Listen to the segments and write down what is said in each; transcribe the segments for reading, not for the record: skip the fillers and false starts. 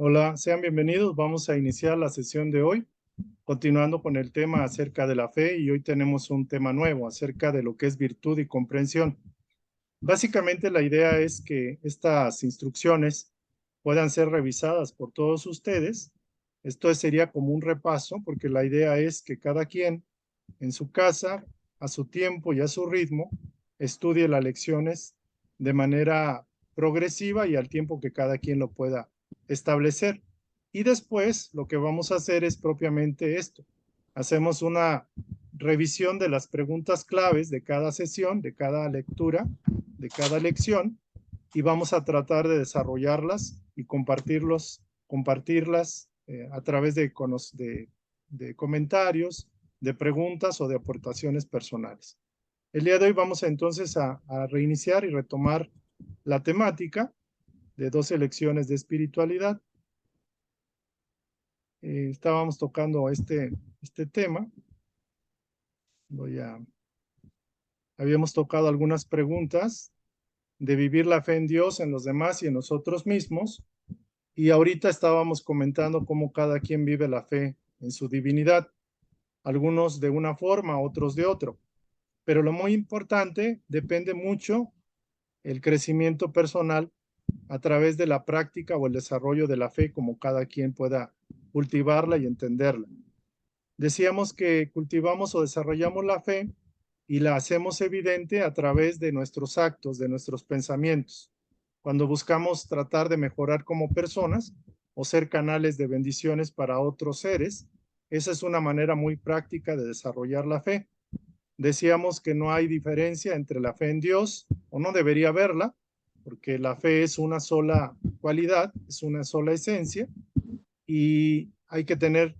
Hola, sean bienvenidos. Vamos a iniciar la sesión de hoy, continuando con el tema acerca de la fe, y hoy tenemos un tema nuevo acerca de lo que es virtud y comprensión. Básicamente la idea es que estas instrucciones puedan ser revisadas por todos ustedes. Esto sería como un repaso, porque la idea es que cada quien en su casa, a su tiempo y a su ritmo, estudie las lecciones de manera progresiva y al tiempo que cada quien lo pueda establecer. Y después lo que vamos a hacer es propiamente esto. Hacemos una revisión de las preguntas claves de cada sesión, de cada lectura, de cada lección, y vamos a tratar de desarrollarlas y compartirlas a través de comentarios, de preguntas o de aportaciones personales. El día de hoy vamos entonces a reiniciar y retomar la temática de 12 lecciones de espiritualidad. Estábamos tocando este tema. Habíamos tocado algunas preguntas de vivir la fe en Dios, en los demás y en nosotros mismos. Y ahorita estábamos comentando cómo cada quien vive la fe en su divinidad. Algunos de una forma, otros de otro. Pero lo muy importante, depende mucho el crecimiento personal a través de la práctica o el desarrollo de la fe, como cada quien pueda cultivarla y entenderla. Decíamos que cultivamos o desarrollamos la fe y la hacemos evidente a través de nuestros actos, de nuestros pensamientos. Cuando buscamos tratar de mejorar como personas o ser canales de bendiciones para otros seres, esa es una manera muy práctica de desarrollar la fe. Decíamos que no hay diferencia entre la fe en Dios, o no debería haberla, porque la fe es una sola cualidad, es una sola esencia, y hay que tener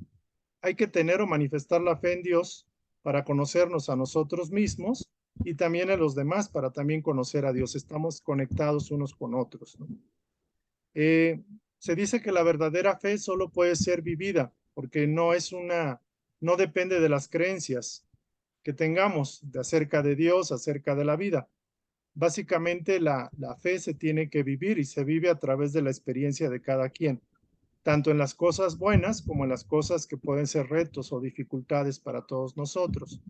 o manifestar la fe en Dios para conocernos a nosotros mismos y también a los demás para también conocer a Dios. Estamos conectados unos con otros, ¿no? Eh, Se dice que la verdadera fe solo puede ser vivida porque no depende de las creencias que tengamos acerca de Dios, acerca de la vida. Básicamente la fe se tiene que vivir y se vive a través de la experiencia de cada quien, tanto en las cosas buenas como en las cosas que pueden ser retos o dificultades para todos nosotros.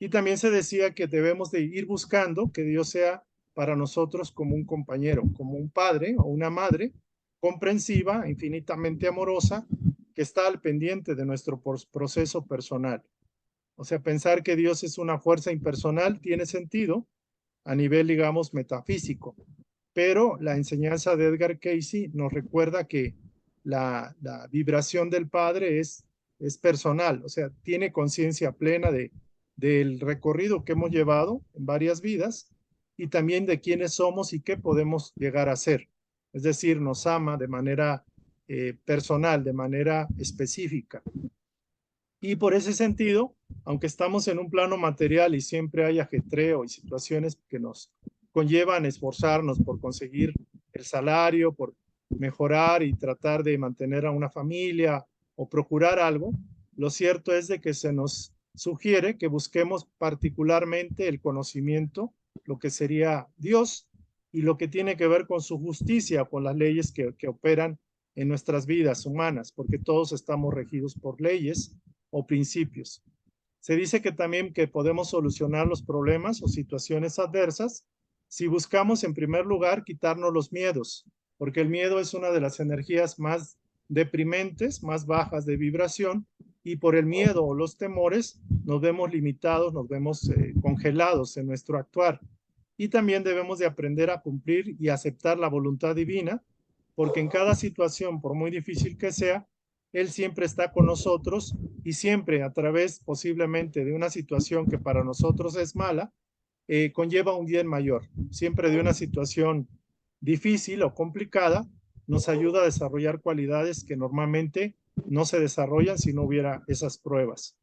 Y también se decía que debemos de ir buscando que Dios sea para nosotros como un compañero, como un padre o una madre comprensiva, infinitamente amorosa, que está al pendiente de nuestro proceso personal. O sea, pensar que Dios es una fuerza impersonal tiene sentido a nivel, digamos, metafísico, pero la enseñanza de Edgar Cayce nos recuerda que la vibración del Padre es personal, o sea, tiene conciencia plena del recorrido que hemos llevado en varias vidas y también de quiénes somos y qué podemos llegar a ser. Es decir, nos ama de manera personal, de manera específica. Y por ese sentido, aunque estamos en un plano material y siempre hay ajetreo y situaciones que nos conllevan esforzarnos por conseguir el salario, por mejorar y tratar de mantener a una familia o procurar algo, lo cierto es de que se nos sugiere que busquemos particularmente el conocimiento, lo que sería Dios y lo que tiene que ver con su justicia, con las leyes que operan en nuestras vidas humanas, porque todos estamos regidos por leyes o principios. Se dice que también que podemos solucionar los problemas o situaciones adversas si buscamos en primer lugar quitarnos los miedos, porque el miedo es una de las energías más deprimentes, más bajas de vibración, y por el miedo o los temores nos vemos limitados, nos vemos congelados en nuestro actuar. Y también debemos de aprender a cumplir y aceptar la voluntad divina, porque en cada situación, por muy difícil que sea, Él siempre está con nosotros y siempre a través posiblemente de una situación que para nosotros es mala, conlleva un bien mayor. Siempre de una situación difícil o complicada, nos ayuda a desarrollar cualidades que normalmente no se desarrollan si no hubiera esas pruebas.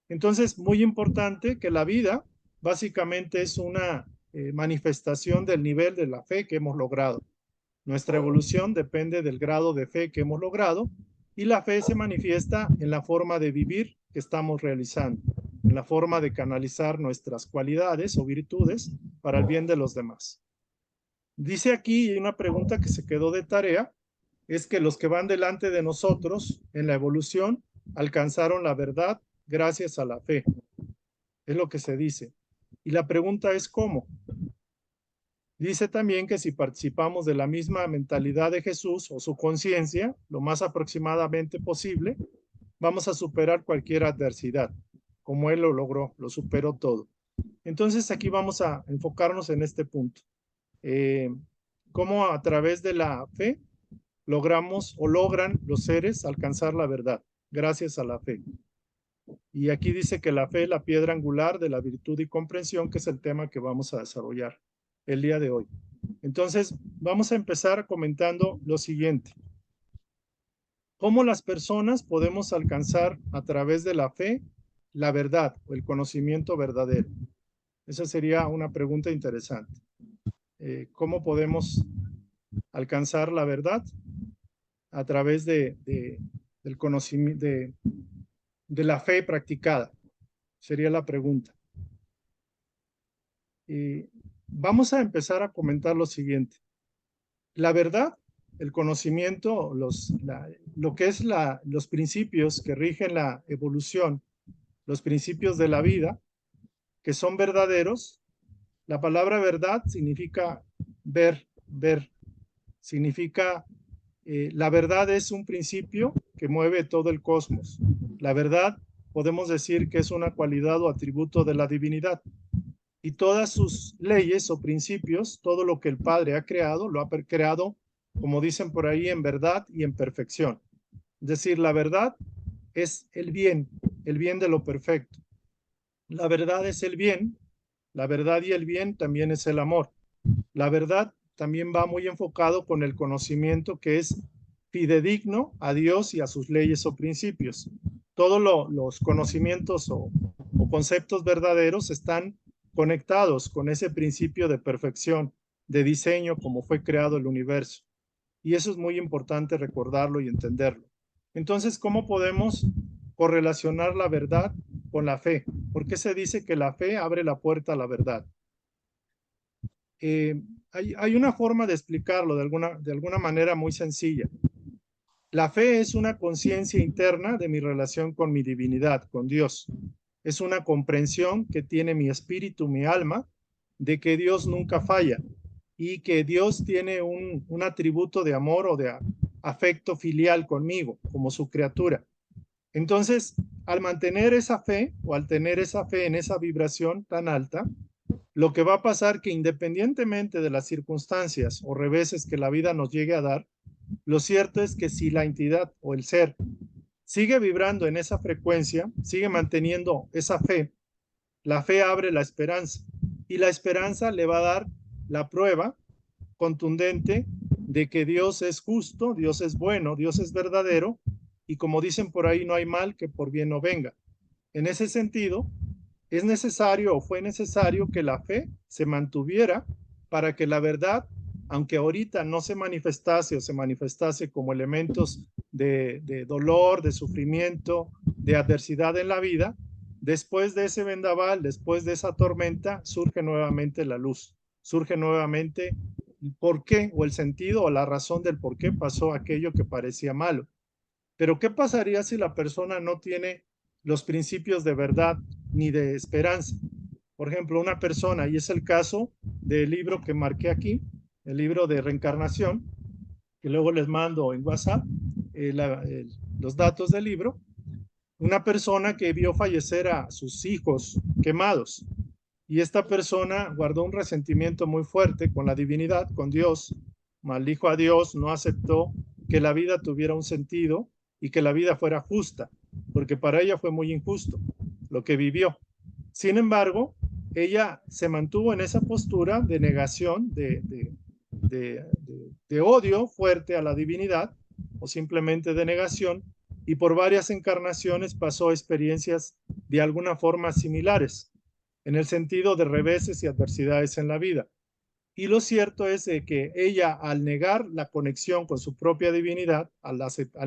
Entonces, muy importante que la vida básicamente es una manifestación del nivel de la fe que hemos logrado. Nuestra evolución depende del grado de fe que hemos logrado y la fe se manifiesta en la forma de vivir que estamos realizando, en la forma de canalizar nuestras cualidades o virtudes para el bien de los demás. Dice aquí una pregunta que se quedó de tarea, es que los que van delante de nosotros en la evolución alcanzaron la verdad gracias a la fe. Es lo que se dice. Y la pregunta es ¿cómo? Dice también que si participamos de la misma mentalidad de Jesús o su conciencia, lo más aproximadamente posible, vamos a superar cualquier adversidad, como Él lo logró, lo superó todo. Entonces aquí vamos a enfocarnos en este punto. Cómo a través de la fe logramos o logran los seres alcanzar la verdad, gracias a la fe. Y aquí dice que la fe es la piedra angular de la virtud y comprensión, que es el tema que vamos a desarrollar el día de hoy. Entonces, vamos a empezar comentando lo siguiente. ¿Cómo las personas podemos alcanzar a través de la fe la verdad o el conocimiento verdadero? Esa sería una pregunta interesante. ¿Cómo podemos alcanzar la verdad? A través del conocimiento, de la fe practicada, sería la pregunta. Vamos a empezar a comentar lo siguiente. La verdad, el conocimiento, lo que es los principios que rigen la evolución, los principios de la vida, que son verdaderos. La palabra verdad significa ver, significa, la verdad es un principio que mueve todo el cosmos. La verdad podemos decir que es una cualidad o atributo de la divinidad. Y todas sus leyes o principios, todo lo que el Padre ha creado, lo ha creado, como dicen por ahí, en verdad y en perfección. Es decir, la verdad es el bien de lo perfecto. La verdad es el bien, la verdad y el bien también es el amor. La verdad también va muy enfocado con el conocimiento que es fidedigno a Dios y a sus leyes o principios. Todos los conocimientos o conceptos verdaderos están conectados con ese principio de perfección, de diseño, como fue creado el universo. Y eso es muy importante recordarlo y entenderlo. Entonces, ¿cómo podemos correlacionar la verdad con la fe? ¿Por qué se dice que la fe abre la puerta a la verdad? Hay una forma de explicarlo de alguna manera muy sencilla. La fe es una conciencia interna de mi relación con mi divinidad, con Dios. Es una comprensión que tiene mi espíritu, mi alma, de que Dios nunca falla y que Dios tiene un atributo de amor o de afecto filial conmigo, como su criatura. Entonces, al mantener esa fe o al tener esa fe en esa vibración tan alta, lo que va a pasar que independientemente de las circunstancias o reveses que la vida nos llegue a dar, lo cierto es que si la entidad o el ser sigue vibrando en esa frecuencia, sigue manteniendo esa fe, la fe abre la esperanza y la esperanza le va a dar la prueba contundente de que Dios es justo, Dios es bueno, Dios es verdadero y como dicen por ahí, no hay mal que por bien no venga. En ese sentido, es necesario o fue necesario que la fe se mantuviera para que la verdad, aunque ahorita no se manifestase o se manifestase como elementos de dolor, de sufrimiento, de adversidad en la vida, después de ese vendaval, después de esa tormenta, surge nuevamente la luz, surge nuevamente el por qué o el sentido o la razón del por qué pasó aquello que parecía malo. Pero ¿qué pasaría si la persona no tiene los principios de verdad ni de esperanza? Por ejemplo, una persona, y es el caso del libro que marqué aquí, el libro de reencarnación, que luego les mando en WhatsApp los datos del libro, una persona que vio fallecer a sus hijos quemados. Y esta persona guardó un resentimiento muy fuerte con la divinidad, con Dios, maldijo a Dios, no aceptó que la vida tuviera un sentido y que la vida fuera justa, porque para ella fue muy injusto lo que vivió. Sin embargo, ella se mantuvo en esa postura de negación, de odio fuerte a la divinidad, o simplemente de negación, y por varias encarnaciones pasó experiencias de alguna forma similares, en el sentido de reveses y adversidades en la vida. Y lo cierto es que ella, al negar la conexión con su propia divinidad, al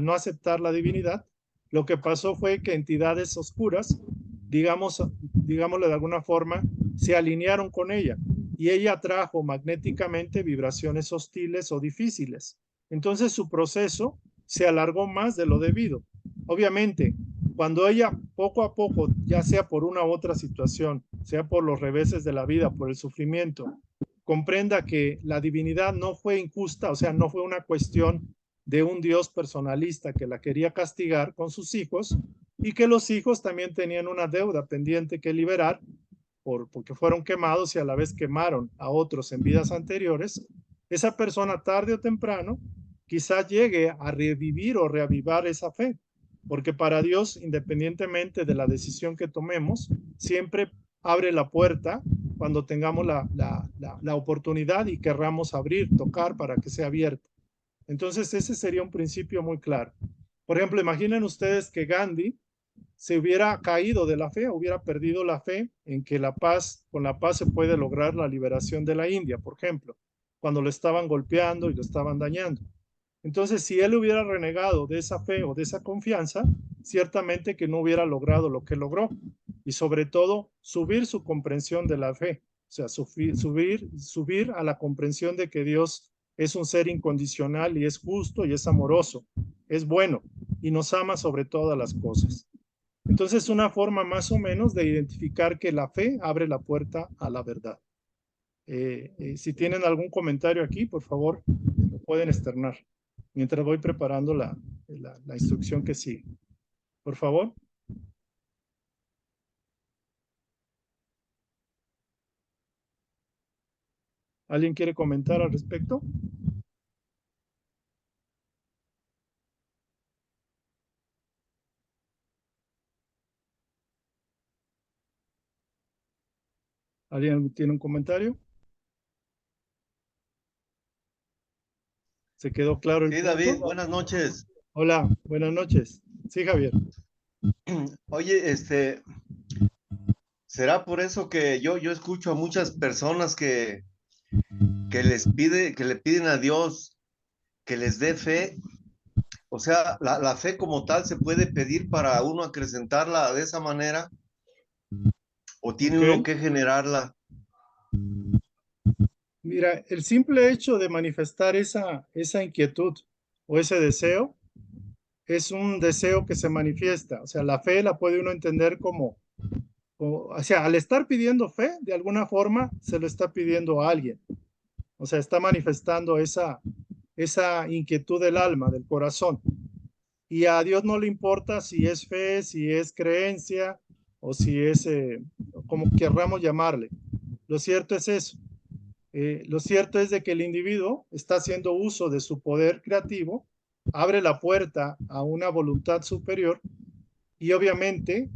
no aceptar la divinidad, lo que pasó fue que entidades oscuras, digámoslo de alguna forma, se alinearon con ella y ella atrajo magnéticamente vibraciones hostiles o difíciles. Entonces su proceso se alargó más de lo debido. Obviamente, cuando ella poco a poco, ya sea por una u otra situación, sea por los reveses de la vida, por el sufrimiento, comprenda que la divinidad no fue injusta, o sea, no fue una cuestión de un Dios personalista que la quería castigar con sus hijos y que los hijos también tenían una deuda pendiente que liberar porque fueron quemados y a la vez quemaron a otros en vidas anteriores, esa persona tarde o temprano quizá llegue a revivir o reavivar esa fe, porque para Dios, independientemente de la decisión que tomemos, siempre abre la puerta cuando tengamos la oportunidad y querramos abrir, tocar para que sea abierta. Entonces ese sería un principio muy claro. Por ejemplo, imaginen ustedes que Gandhi se hubiera caído de la fe, hubiera perdido la fe en que con la paz se puede lograr la liberación de la India, por ejemplo, cuando lo estaban golpeando y lo estaban dañando. Entonces, si él hubiera renegado de esa fe o de esa confianza, ciertamente que no hubiera logrado lo que logró y sobre todo subir su comprensión de la fe, o sea, subir a la comprensión de que Dios es un ser incondicional y es justo y es amoroso, es bueno y nos ama sobre todas las cosas. Entonces, una forma más o menos de identificar que la fe abre la puerta a la verdad. Si tienen algún comentario aquí, por favor, lo pueden externar mientras voy preparando la instrucción que sigue. Por favor. ¿Alguien quiere comentar al respecto? ¿Alguien tiene un comentario? ¿Se quedó claro el Sí, punto? David, buenas noches. Hola, buenas noches. Sí, Javier. Oye, ¿será por eso que yo escucho a muchas personas que le piden a Dios que les dé fe? O sea, la fe como tal se puede pedir para uno acrecentarla de esa manera o tiene Ok. uno que generarla. Mira, el simple hecho de manifestar esa inquietud o ese deseo es un deseo que se manifiesta. O sea, la fe la puede uno entender como, o sea, al estar pidiendo fe, de alguna forma se lo está pidiendo a alguien. O sea, está manifestando esa inquietud del alma, del corazón. Y a Dios no le importa si es fe, si es creencia o si es, como querramos llamarle. Lo cierto es eso. Lo cierto es de que el individuo está haciendo uso de su poder creativo, abre la puerta a una voluntad superior y obviamente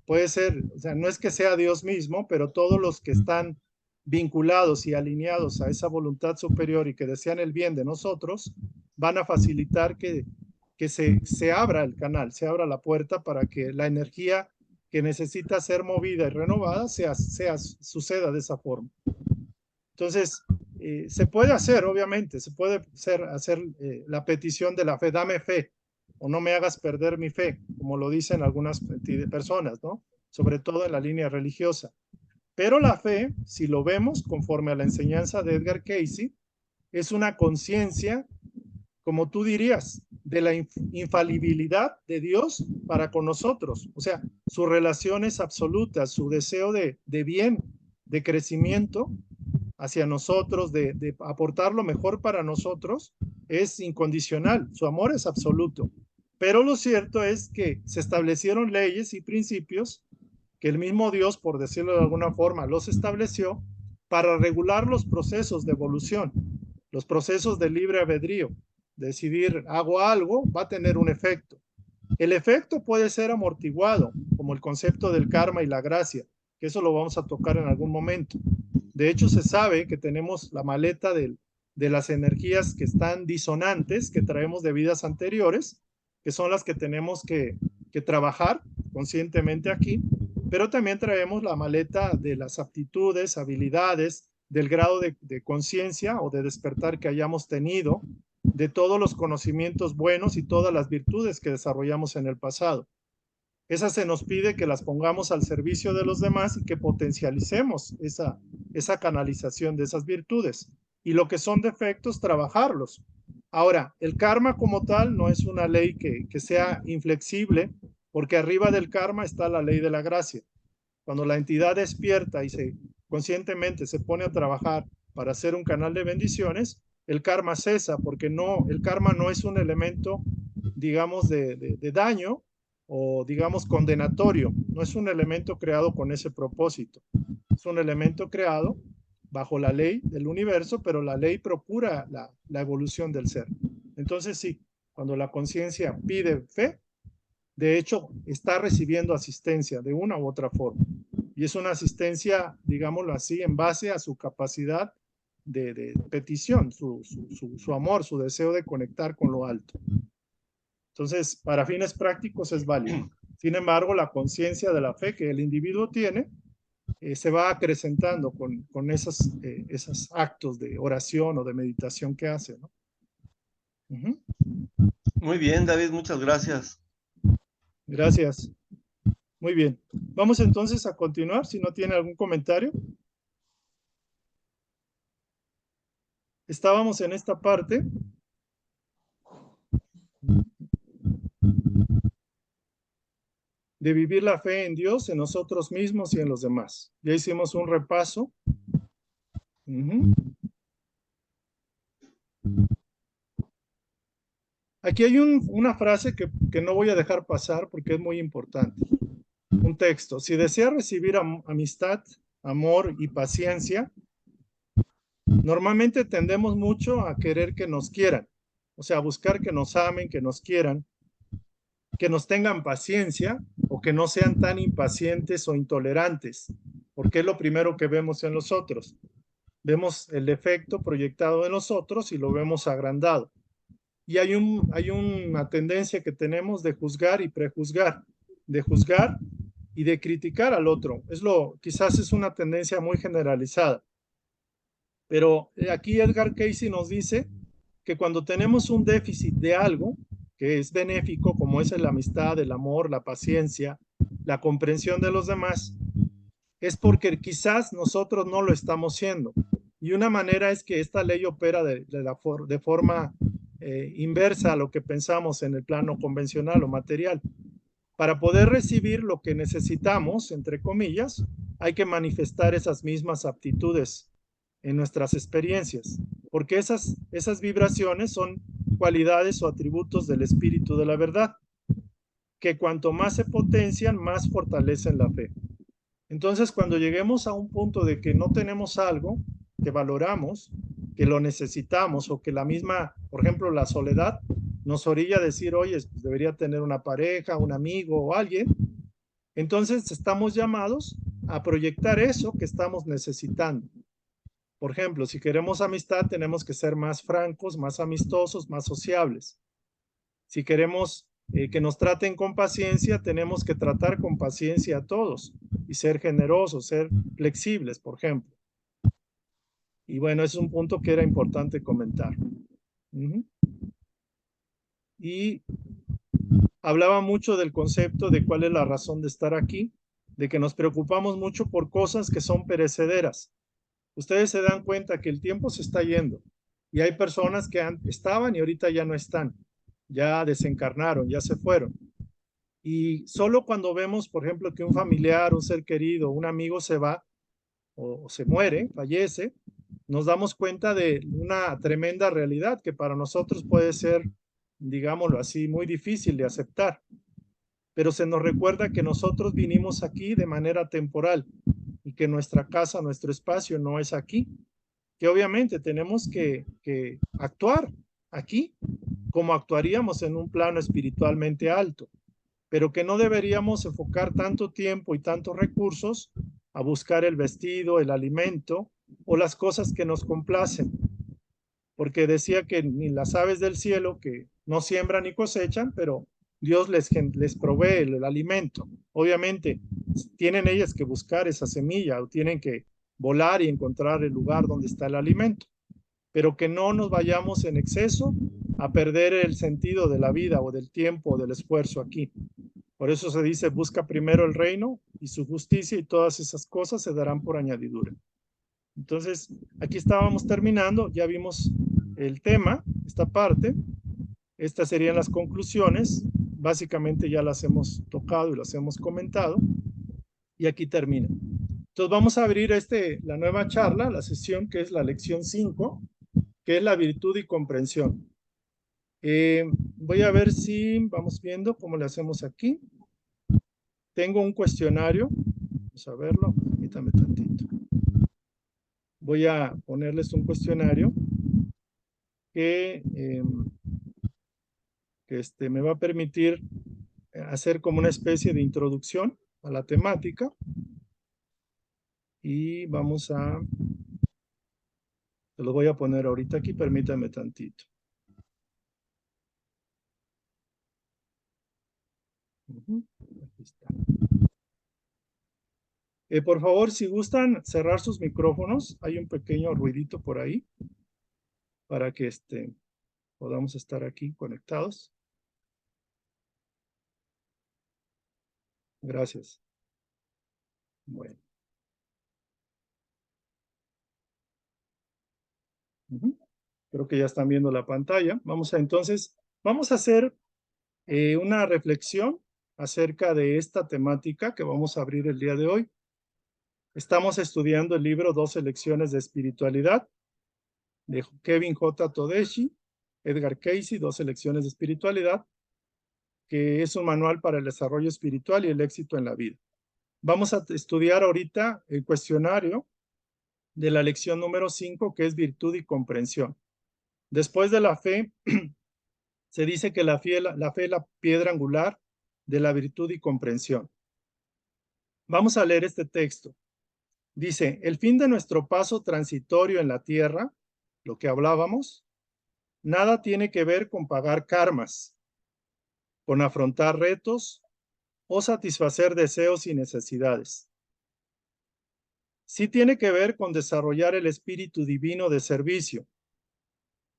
puede ser, o sea, no es que sea Dios mismo, pero todos los que están vinculados y alineados a esa voluntad superior y que desean el bien de nosotros, van a facilitar que se abra el canal, se abra la puerta para que la energía que necesita ser movida y renovada suceda de esa forma. Entonces, se puede hacer, obviamente, se puede hacer la petición de la fe, dame fe, o no me hagas perder mi fe, como lo dicen algunas personas, ¿no? Sobre todo en la línea religiosa. Pero la fe, si lo vemos conforme a la enseñanza de Edgar Cayce, es una conciencia, como tú dirías, de la infalibilidad de Dios para con nosotros. O sea, su relación es absoluta, su deseo de bien, de crecimiento hacia nosotros, de aportar lo mejor para nosotros, es incondicional. Su amor es absoluto. Pero lo cierto es que se establecieron leyes y principios que el mismo Dios, por decirlo de alguna forma, los estableció para regular los procesos de evolución, los procesos de libre albedrío. Decidir, hago algo, va a tener un efecto. El efecto puede ser amortiguado, como el concepto del karma y la gracia, que eso lo vamos a tocar en algún momento. De hecho, se sabe que tenemos la maleta de las energías que están disonantes, que traemos de vidas anteriores, que son las que tenemos que trabajar conscientemente aquí, pero también traemos la maleta de las aptitudes, habilidades, del grado de conciencia o de despertar que hayamos tenido, de todos los conocimientos buenos y todas las virtudes que desarrollamos en el pasado. Esas se nos pide que las pongamos al servicio de los demás y que potencialicemos esa canalización de esas virtudes. Y lo que son defectos, trabajarlos. Ahora, el karma como tal no es una ley que sea inflexible, porque arriba del karma está la ley de la gracia. Cuando la entidad despierta y conscientemente se pone a trabajar para hacer un canal de bendiciones, el karma cesa, porque el karma no es un elemento, digamos, de daño o, digamos, condenatorio. No es un elemento creado con ese propósito. Es un elemento creado bajo la ley del universo, pero la ley procura la evolución del ser. Entonces, sí, cuando la conciencia pide fe, de hecho, está recibiendo asistencia de una u otra forma. Y es una asistencia, digámoslo así, en base a su capacidad de petición, su amor, su deseo de conectar con lo alto. Entonces, para fines prácticos es válido. Sin embargo, la conciencia de la fe que el individuo tiene se va acrecentando con esos actos de oración o de meditación que hace, ¿no? Muy bien, David, muchas gracias. Gracias. Muy bien. Vamos entonces a continuar, si no tiene algún comentario. Estábamos en esta parte de vivir la fe en Dios, en nosotros mismos y en los demás. Ya hicimos un repaso. Aquí hay una frase que no voy a dejar pasar porque es muy importante. Un texto. Si desea recibir amistad, amor y paciencia, normalmente tendemos mucho a querer que nos quieran, o sea, a buscar que nos amen, que nos quieran, que nos tengan paciencia o que no sean tan impacientes o intolerantes, porque es lo primero que vemos en los otros. Vemos el defecto proyectado en nosotros y lo vemos agrandado. Y hay una tendencia que tenemos de juzgar y prejuzgar, de juzgar y de criticar al otro. Quizás es una tendencia muy generalizada. Pero aquí Edgar Cayce nos dice que cuando tenemos un déficit de algo que es benéfico, como es la amistad, el amor, la paciencia, la comprensión de los demás, es porque quizás nosotros no lo estamos siendo. Y una manera es que esta ley opera de forma inversa a lo que pensamos en el plano convencional o material. Para poder recibir lo que necesitamos, entre comillas, hay que manifestar esas mismas aptitudes en nuestras experiencias, porque esas vibraciones son cualidades o atributos del espíritu de la verdad, que cuanto más se potencian, más fortalecen la fe. Entonces, cuando lleguemos a un punto de que no tenemos algo que valoramos, que lo necesitamos o que la misma, por ejemplo, la soledad nos orilla a decir, oye, pues debería tener una pareja, un amigo o alguien, entonces estamos llamados a proyectar eso que estamos necesitando. Por ejemplo, si queremos amistad, tenemos que ser más francos, más amistosos, más sociables. Si queremos que nos traten con paciencia, tenemos que tratar con paciencia a todos y ser generosos, ser flexibles, por ejemplo. Y bueno, es un punto que era importante comentar. Y hablaba mucho del concepto de cuál es la razón de estar aquí, de que nos preocupamos mucho por cosas que son perecederas. Ustedes se dan cuenta que el tiempo se está yendo y hay personas que estaban y ahorita ya no están, ya desencarnaron, ya se fueron. Y solo cuando vemos, por ejemplo, que un familiar, un ser querido, un amigo se va o se muere, fallece, nos damos cuenta de una tremenda realidad que para nosotros puede ser, digámoslo así, muy difícil de aceptar. Pero se nos recuerda que nosotros vinimos aquí de manera temporal y que nuestra casa, nuestro espacio no es aquí, que obviamente tenemos que actuar aquí como actuaríamos en un plano espiritualmente alto, pero que no deberíamos enfocar tanto tiempo y tantos recursos a buscar el vestido, el alimento o las cosas que nos complacen. Porque decía que ni las aves del cielo, que no siembran ni cosechan, pero Dios les provee el alimento. Obviamente, tienen ellas que buscar esa semilla o tienen que volar y encontrar el lugar donde está el alimento, pero que no nos vayamos en exceso a perder el sentido de la vida o del tiempo o del esfuerzo aquí. Por eso se dice, busca primero el reino y su justicia y todas esas cosas se darán por añadidura. Entonces, aquí estábamos terminando, ya vimos el tema, esta parte. Estas serían las conclusiones. Básicamente ya las hemos tocado y las hemos comentado. Y aquí termina. Entonces vamos a abrir la nueva charla, la sesión que es la lección 5, que es la virtud y comprensión. Voy a ver si vamos viendo cómo le hacemos aquí. Tengo un cuestionario. Vamos a verlo. Permítame tantito. Voy a ponerles un cuestionario que me va a permitir hacer como una especie de introducción a la temática. Y vamos a... Se lo voy a poner ahorita aquí. Permítame tantito. Aquí está. Por favor, si gustan cerrar sus micrófonos, hay un pequeño ruidito por ahí para que podamos estar aquí conectados. Gracias. Bueno. Creo que ya están viendo la pantalla. Vamos a hacer una reflexión acerca de esta temática que vamos a abrir el día de hoy. Estamos estudiando el libro 12 lecciones de espiritualidad de Kevin J. Todeschi, Edgar Cayce, 12 lecciones de espiritualidad, que es un manual para el desarrollo espiritual y el éxito en la vida. Vamos a estudiar ahorita el cuestionario de la lección número 5, que es virtud y comprensión. Después de la fe, se dice que la fe es la piedra angular de la virtud y comprensión. Vamos a leer este texto. Dice, el fin de nuestro paso transitorio en la tierra, lo que hablábamos, nada tiene que ver con pagar karmas, con afrontar retos o satisfacer deseos y necesidades. Sí tiene que ver con desarrollar el espíritu divino de servicio,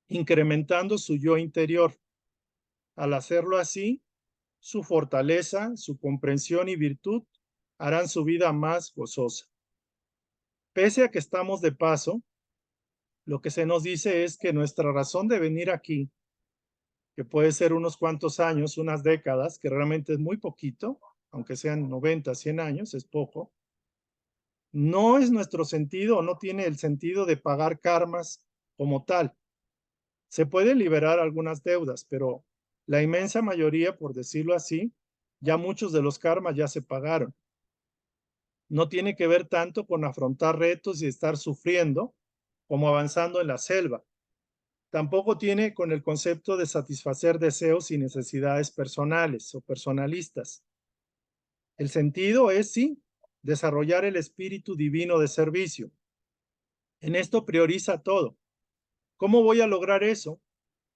incrementando su yo interior. Al hacerlo así, su fortaleza, su comprensión y virtud harán su vida más gozosa. Pese a que estamos de paso, lo que se nos dice es que nuestra razón de venir aquí, que puede ser unos cuantos años, unas décadas, que realmente es muy poquito, aunque sean 90, 100 años, es poco, no es nuestro sentido, no tiene el sentido de pagar karmas como tal. Se pueden liberar algunas deudas, pero la inmensa mayoría, por decirlo así, ya muchos de los karmas ya se pagaron. No tiene que ver tanto con afrontar retos y estar sufriendo como avanzando en la selva. Tampoco tiene con el concepto de satisfacer deseos y necesidades personales o personalistas. El sentido es, sí, desarrollar el espíritu divino de servicio. En esto prioriza todo. ¿Cómo voy a lograr eso?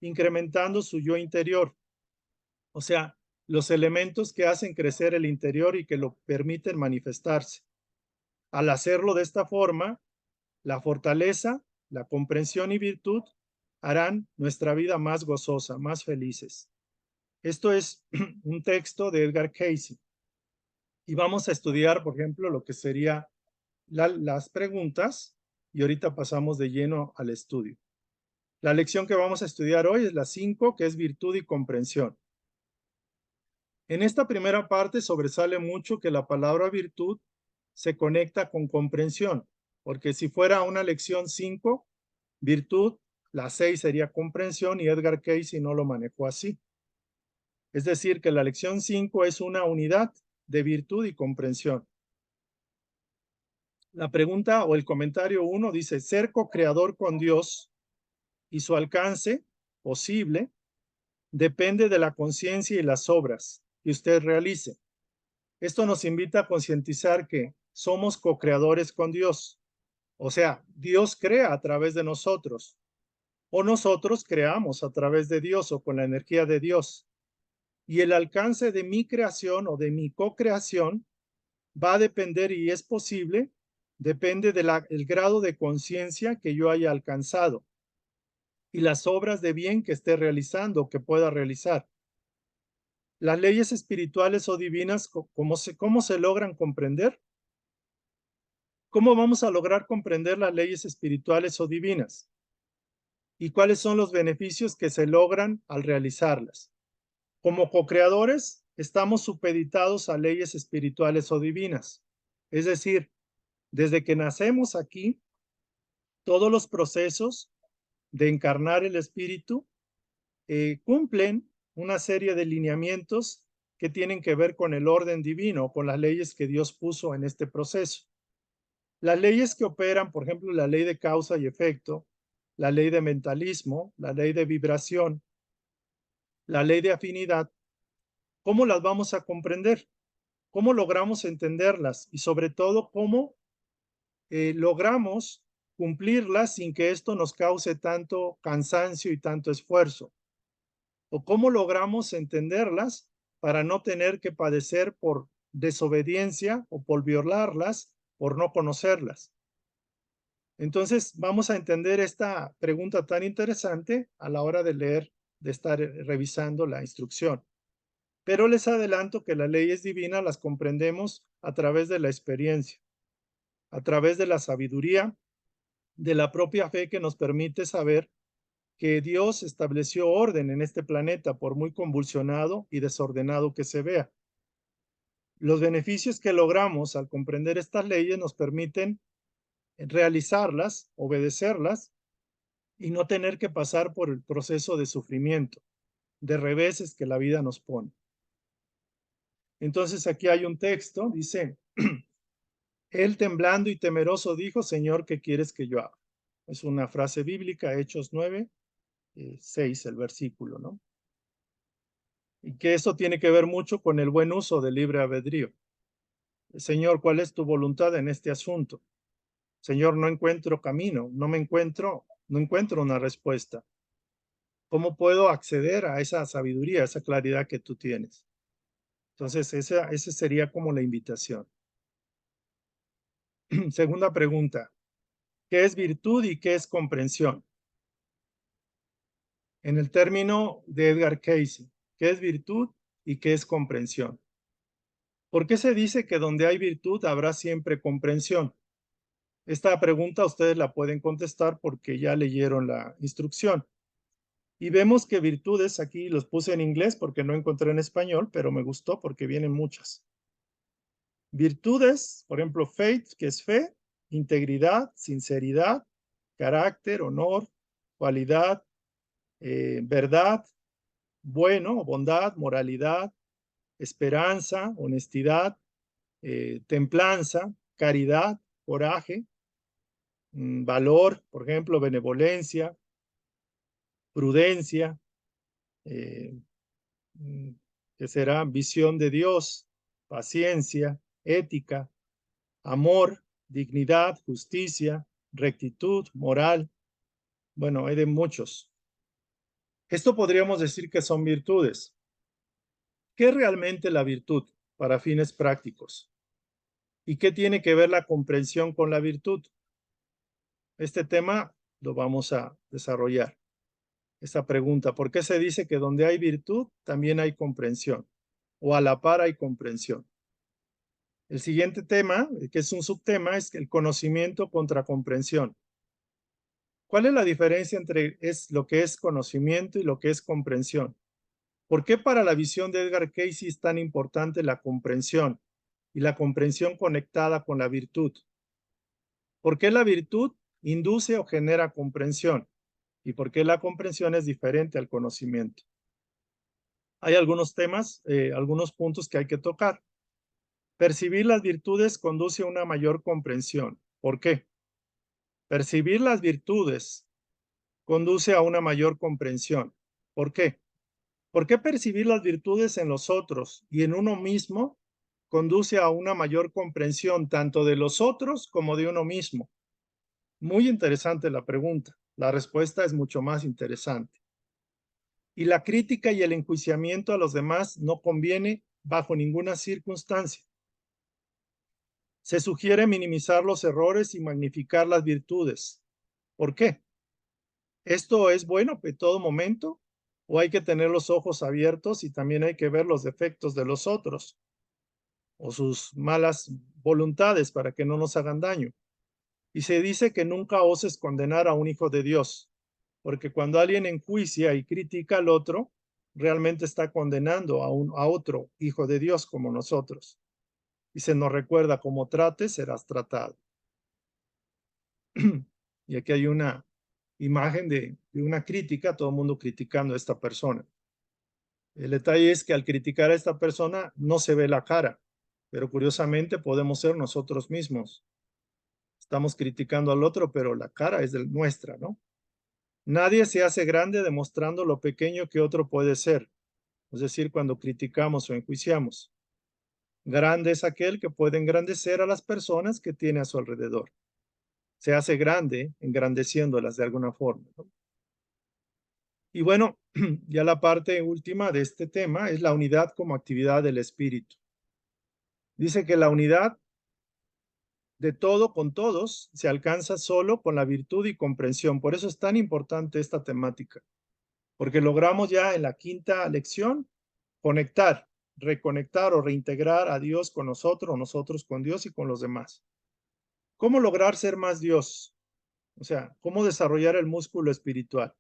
Incrementando su yo interior. O sea, los elementos que hacen crecer el interior y que lo permiten manifestarse. Al hacerlo de esta forma, la fortaleza, la comprensión y virtud harán nuestra vida más gozosa, más felices. Esto es un texto de Edgar Cayce. Y vamos a estudiar, por ejemplo, lo que sería las preguntas y ahorita pasamos de lleno al estudio. La lección que vamos a estudiar hoy es la 5, que es virtud y comprensión. En esta primera parte sobresale mucho que la palabra virtud se conecta con comprensión, porque si fuera una lección 5, virtud, la 6 sería comprensión y Edgar Cayce no lo manejó así. Es decir, que la lección 5 es una unidad de virtud y comprensión. La pregunta o el comentario 1 dice, ser co-creador con Dios y su alcance posible depende de la conciencia y las obras que usted realice. Esto nos invita a concientizar que somos co-creadores con Dios. O sea, Dios crea a través de nosotros o nosotros creamos a través de Dios o con la energía de Dios. Y el alcance de mi creación o de mi co-creación va a depender, y es posible, depende del grado de conciencia que yo haya alcanzado y las obras de bien que esté realizando o que pueda realizar. Las leyes espirituales o divinas, ¿cómo se logran comprender? ¿Cómo vamos a lograr comprender las leyes espirituales o divinas? y cuáles son los beneficios que se logran al realizarlas. Como co-creadores, estamos supeditados a leyes espirituales o divinas. Es decir, desde que nacemos aquí, todos los procesos de encarnar el espíritu cumplen una serie de lineamientos que tienen que ver con el orden divino, con las leyes que Dios puso en este proceso. Las leyes que operan, por ejemplo, la ley de causa y efecto, la ley de mentalismo, la ley de vibración, la ley de afinidad, ¿cómo las vamos a comprender? ¿Cómo logramos entenderlas? Y sobre todo, ¿cómo logramos cumplirlas sin que esto nos cause tanto cansancio y tanto esfuerzo? ¿O cómo logramos entenderlas para no tener que padecer por desobediencia o por violarlas, por no conocerlas? Entonces, vamos a entender esta pregunta tan interesante a la hora de leer, de estar revisando la instrucción. Pero les adelanto que las leyes divinas las comprendemos a través de la experiencia, a través de la sabiduría, de la propia fe que nos permite saber que Dios estableció orden en este planeta, por muy convulsionado y desordenado que se vea. Los beneficios que logramos al comprender estas leyes nos permiten realizarlas, obedecerlas y no tener que pasar por el proceso de sufrimiento, de reveses que la vida nos pone. Entonces aquí hay un texto, dice, él temblando y temeroso dijo, Señor, ¿qué quieres que yo haga? Es una frase bíblica, Hechos 9, 6, el versículo, ¿no? Y que esto tiene que ver mucho con el buen uso del libre albedrío. Señor, ¿cuál es tu voluntad en este asunto? Señor, no encuentro camino, no encuentro una respuesta. ¿Cómo puedo acceder a esa sabiduría, a esa claridad que tú tienes? Entonces, esa sería como la invitación. Segunda pregunta, ¿qué es virtud y qué es comprensión? En el término de Edgar Cayce, ¿qué es virtud y qué es comprensión? ¿Por qué se dice que donde hay virtud habrá siempre comprensión? Esta pregunta ustedes la pueden contestar porque ya leyeron la instrucción. Y vemos que virtudes, aquí los puse en inglés porque no encontré en español, pero me gustó porque vienen muchas. Virtudes, por ejemplo, faith, que es fe, integridad, sinceridad, carácter, honor, cualidad, verdad, bueno, bondad, moralidad, esperanza, honestidad, templanza, caridad, coraje, valor, por ejemplo, benevolencia, prudencia, eh, que será visión de Dios, paciencia, ética, amor, dignidad, justicia, rectitud, moral. Bueno, hay de muchos. Esto podríamos decir que son virtudes. ¿Qué es realmente la virtud para fines prácticos? ¿Y qué tiene que ver la comprensión con la virtud? Este tema lo vamos a desarrollar. Esta pregunta, ¿por qué se dice que donde hay virtud también hay comprensión? O a la par hay comprensión. El siguiente tema, que es un subtema, es el conocimiento contra comprensión. ¿Cuál es la diferencia entre lo que es conocimiento y lo que es comprensión? ¿Por qué para la visión de Edgar Cayce es tan importante la comprensión y la comprensión conectada con la virtud? ¿Por qué la virtud induce o genera comprensión? ¿Y por qué la comprensión es diferente al conocimiento? Hay algunos temas, algunos puntos que hay que tocar. Percibir las virtudes conduce a una mayor comprensión. ¿Por qué? Percibir las virtudes conduce a una mayor comprensión. ¿Por qué? ¿Por qué percibir las virtudes en los otros y en uno mismo conduce a una mayor comprensión tanto de los otros como de uno mismo? Muy interesante la pregunta. La respuesta es mucho más interesante. Y la crítica y el enjuiciamiento a los demás no conviene bajo ninguna circunstancia. Se sugiere minimizar los errores y magnificar las virtudes. ¿Por qué? ¿Esto es bueno en todo momento? ¿O hay que tener los ojos abiertos y también hay que ver los defectos de los otros o sus malas voluntades para que no nos hagan daño? Y se dice que nunca oses condenar a un hijo de Dios. porque cuando alguien enjuicia y critica al otro, realmente está condenando a otro hijo de Dios como nosotros. Y se nos recuerda: como trates, serás tratado. Y aquí hay una imagen de una crítica, todo el mundo criticando a esta persona. El detalle es que al criticar a esta persona no se ve la cara, pero curiosamente podemos ser nosotros mismos. Estamos criticando al otro, pero la cara es nuestra, ¿no? Nadie se hace grande demostrando lo pequeño que otro puede ser, es decir, cuando criticamos o enjuiciamos. Grande es aquel que puede engrandecer a las personas que tiene a su alrededor. Se hace grande engrandeciéndolas de alguna forma, ¿no? Y bueno, ya la parte última de este tema es la unidad como actividad del espíritu. Dice que la unidad de todo con todos se alcanza solo con la virtud y comprensión. Por eso es tan importante esta temática, porque logramos ya en la quinta lección conectar, reconectar o reintegrar a Dios con nosotros, nosotros con Dios y con los demás. ¿Cómo lograr ser más Dios? O sea, ¿cómo desarrollar el músculo espiritual?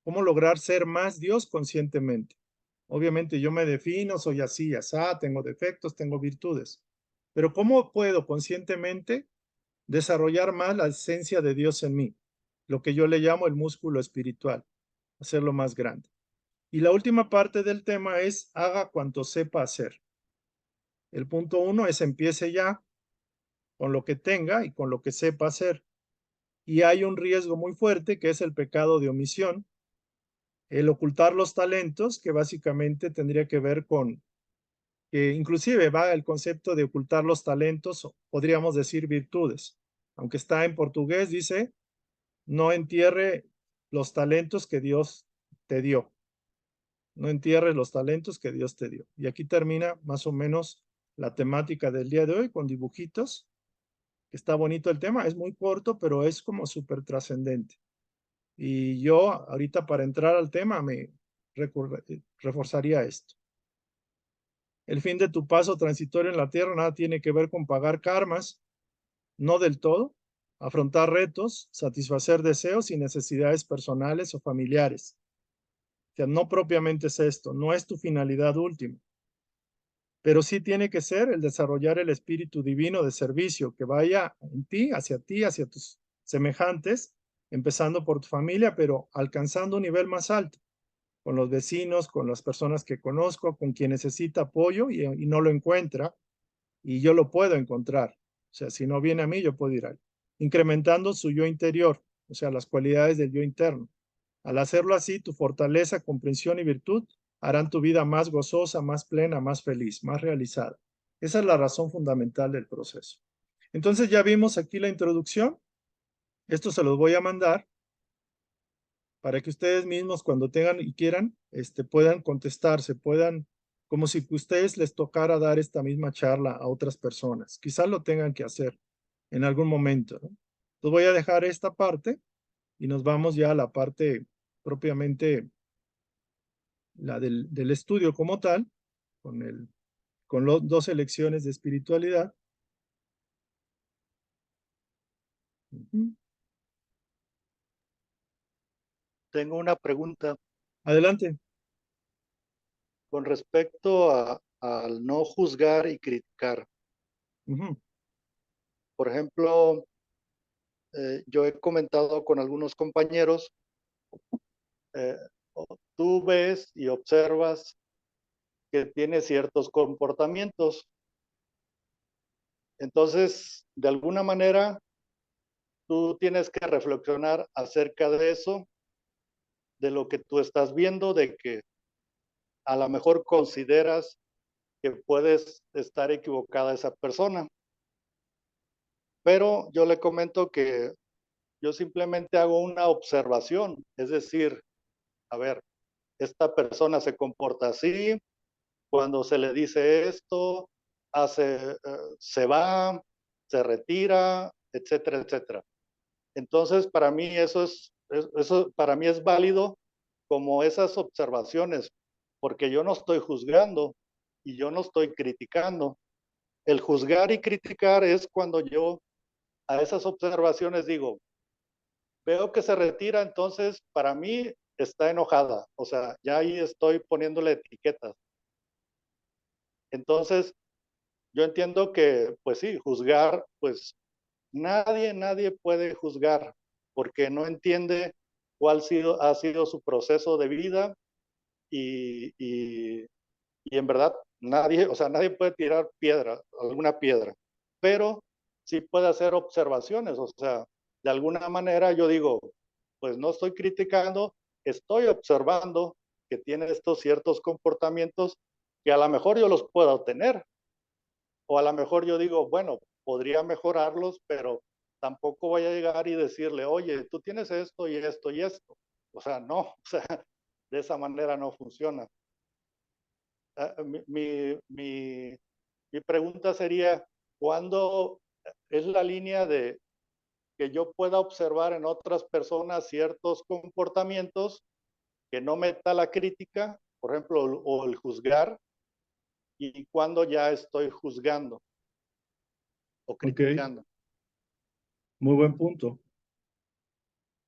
¿Cómo lograr ser más Dios conscientemente? Obviamente yo me defino, soy así, asá, tengo defectos, tengo virtudes. Pero ¿cómo puedo conscientemente desarrollar más la esencia de Dios en mí? Lo que yo le llamo el músculo espiritual, hacerlo más grande. Y la última parte del tema es: haga cuanto sepa hacer. El punto 1 es: empiece ya con lo que tenga y con lo que sepa hacer. Y hay un riesgo muy fuerte que es el pecado de omisión, el ocultar los talentos, que básicamente tendría que ver con que inclusive va el concepto de ocultar los talentos, podríamos decir virtudes. Aunque está en portugués, dice: no entierre los talentos que Dios te dio. No entierres los talentos que Dios te dio. Y aquí termina más o menos la temática del día de hoy con dibujitos. Está bonito el tema, es muy corto, pero es como súper trascendente. Y yo ahorita, para entrar al tema, me reforzaría esto. El fin de tu paso transitorio en la tierra nada tiene que ver con pagar karmas, no del todo, afrontar retos, satisfacer deseos y necesidades personales o familiares. O sea, no propiamente es esto, no es tu finalidad última, pero sí tiene que ser el desarrollar el espíritu divino de servicio que vaya en ti, hacia tus semejantes, empezando por tu familia, pero alcanzando un nivel más alto, con los vecinos, con las personas que conozco, con quien necesita apoyo y no lo encuentra, y yo lo puedo encontrar. O sea, si no viene a mí, yo puedo ir a él. Incrementando su yo interior, o sea, las cualidades del yo interno. Al hacerlo así, tu fortaleza, comprensión y virtud harán tu vida más gozosa, más plena, más feliz, más realizada. Esa es la razón fundamental del proceso. Entonces ya vimos aquí la introducción. Esto se los voy a mandar para que ustedes mismos, cuando tengan y quieran, puedan contestarse, puedan, como si a ustedes les tocara dar esta misma charla a otras personas. Quizás lo tengan que hacer en algún momento, ¿no? Entonces voy a dejar esta parte y nos vamos ya a la parte propiamente, la del estudio como tal, con las 12 lecciones de espiritualidad. Ujú. Tengo una pregunta Adelante. con respecto al no juzgar y criticar. Ujú. Por ejemplo, yo he comentado con algunos compañeros, eh, tú ves y observas que tiene ciertos comportamientos. Entonces, de alguna manera, tú tienes que reflexionar acerca de eso, de lo que tú estás viendo, de que a lo mejor consideras que puedes estar equivocada esa persona. Pero yo le comento que yo simplemente hago una observación, es decir, a ver, esta persona se comporta así, cuando se le dice esto, se va, se retira, etcétera, etcétera. Entonces, para mí eso para mí es válido como esas observaciones, porque yo no estoy juzgando y yo no estoy criticando. El juzgar y criticar es cuando yo a esas observaciones digo, veo que se retira, entonces para mí está enojada, o sea, ya ahí estoy poniéndole etiquetas. Entonces, yo entiendo que, pues sí, juzgar, pues nadie puede juzgar porque no entiende cuál ha sido su proceso de vida y en verdad nadie, o sea, nadie puede tirar alguna piedra, pero sí puede hacer observaciones, o sea, de alguna manera yo digo, pues no estoy criticando, estoy observando que tiene estos ciertos comportamientos que a lo mejor yo los puedo tener, o a lo mejor yo digo, bueno, podría mejorarlos, pero tampoco voy a llegar y decirle, oye, tú tienes esto y esto y esto. O sea, no, o sea, de esa manera no funciona. Mi pregunta sería, ¿cuándo es la línea de que yo pueda observar en otras personas ciertos comportamientos que no meta la crítica, por ejemplo, o el juzgar, y cuando ya estoy juzgando o Ok, criticando? muy buen punto.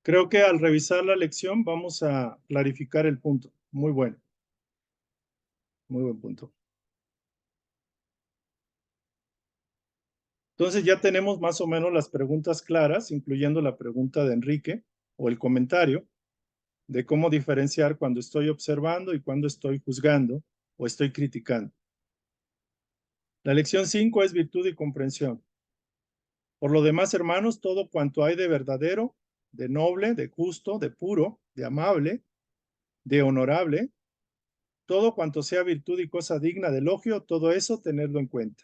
Creo que al revisar la lección vamos a clarificar el punto. Muy bueno, muy buen punto. Entonces ya tenemos más o menos las preguntas claras, incluyendo la pregunta de Enrique o el comentario de cómo diferenciar cuando estoy observando y cuando estoy juzgando o estoy criticando. La lección 5 es virtud y comprensión. Por lo demás, hermanos, todo cuanto hay de verdadero, de noble, de justo, de puro, de amable, de honorable, todo cuanto sea virtud y cosa digna de elogio, todo eso tenedlo en cuenta.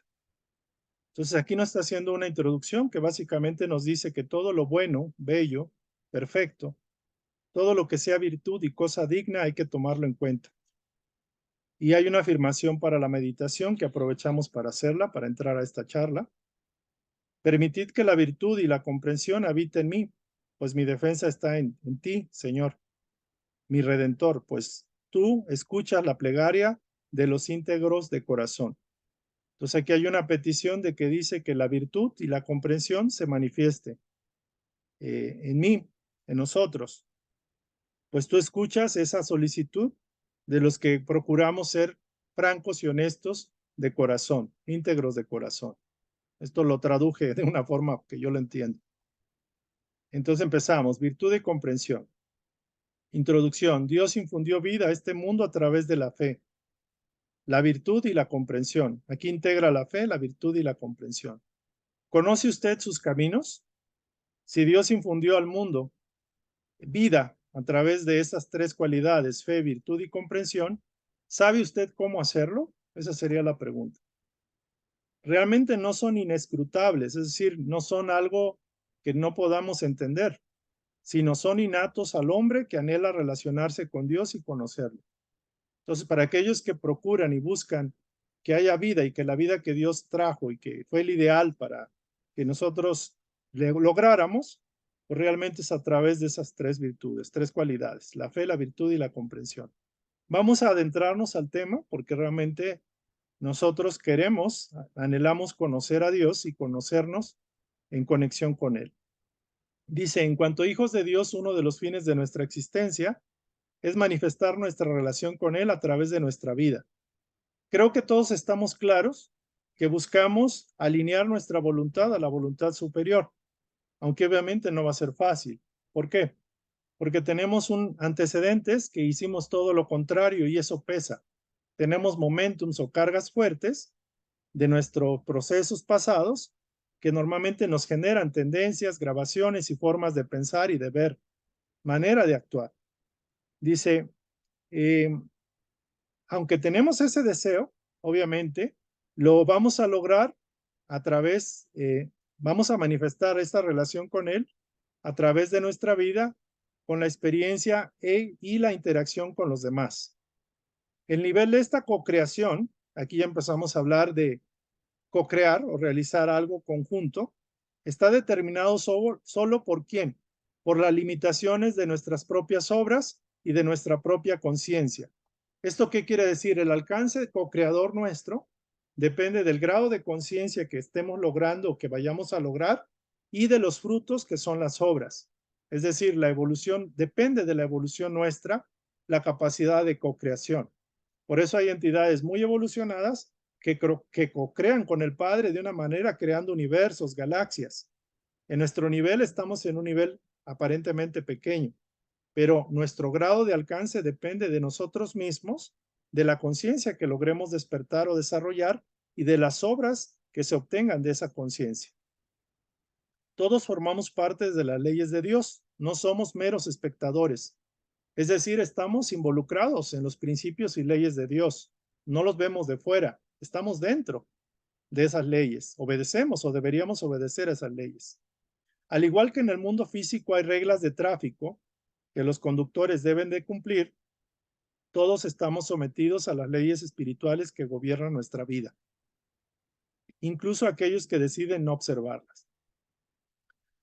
Entonces aquí nos está haciendo una introducción que básicamente nos dice que todo lo bueno, bello, perfecto, todo lo que sea virtud y cosa digna hay que tomarlo en cuenta. Y hay una afirmación para la meditación que aprovechamos para hacerla, para entrar a esta charla. Permitid que la virtud y la comprensión habite en mí, pues mi defensa está en ti, Señor, mi Redentor, pues tú escuchas la plegaria de los íntegros de corazón. Entonces aquí hay una petición de que dice que la virtud y la comprensión se manifieste en mí, en nosotros, pues tú escuchas esa solicitud de los que procuramos ser francos y honestos de corazón, íntegros de corazón. Esto lo traduje de una forma que yo lo entiendo. Entonces empezamos, virtud y comprensión. Introducción, Dios infundió vida a este mundo a través de la fe, la virtud y la comprensión. Aquí integra la fe, la virtud y la comprensión. ¿Conoce usted sus caminos? Si Dios infundió al mundo vida a través de esas tres cualidades, fe, virtud y comprensión, ¿sabe usted cómo hacerlo? Esa sería la pregunta. Realmente no son inescrutables, es decir, no son algo que no podamos entender, sino son innatos al hombre que anhela relacionarse con Dios y conocerlo. Entonces, para aquellos que procuran y buscan que haya vida y que la vida que Dios trajo y que fue el ideal para que nosotros lográramos, pues realmente es a través de esas tres virtudes, tres cualidades, la fe, la virtud y la comprensión. Vamos a adentrarnos al tema porque realmente nosotros queremos, anhelamos conocer a Dios y conocernos en conexión con Él. Dice, en cuanto hijos de Dios, uno de los fines de nuestra existencia es manifestar nuestra relación con Él a través de nuestra vida. Creo que todos estamos claros que buscamos alinear nuestra voluntad a la voluntad superior, aunque obviamente no va a ser fácil. ¿Por qué? Porque tenemos antecedentes que hicimos todo lo contrario y eso pesa. Tenemos momentums o cargas fuertes de nuestros procesos pasados que normalmente nos generan tendencias, grabaciones y formas de pensar y de ver, manera de actuar. Dice, aunque tenemos ese deseo, obviamente, lo vamos a lograr a través, vamos a manifestar esta relación con Él a través de nuestra vida, con la experiencia y la interacción con los demás. El nivel de esta co-creación, aquí ya empezamos a hablar de co-crear o realizar algo conjunto, está determinado solo por quién, por las limitaciones de nuestras propias obras y de nuestra propia conciencia. ¿Esto qué quiere decir? El alcance co-creador nuestro depende del grado de conciencia que estemos logrando o que vayamos a lograr y de los frutos que son las obras. Es decir, la evolución depende de la evolución nuestra, la capacidad de cocreación. Por eso hay entidades muy evolucionadas que co-crean con el Padre de una manera creando universos, galaxias. En nuestro nivel estamos en un nivel aparentemente pequeño, pero nuestro grado de alcance depende de nosotros mismos, de la conciencia que logremos despertar o desarrollar y de las obras que se obtengan de esa conciencia. Todos formamos parte de las leyes de Dios, no somos meros espectadores. Es decir, estamos involucrados en los principios y leyes de Dios. No los vemos de fuera, estamos dentro de esas leyes. Obedecemos o deberíamos obedecer a esas leyes. Al igual que en el mundo físico hay reglas de tráfico que los conductores deben de cumplir, todos estamos sometidos a las leyes espirituales que gobiernan nuestra vida, incluso aquellos que deciden no observarlas.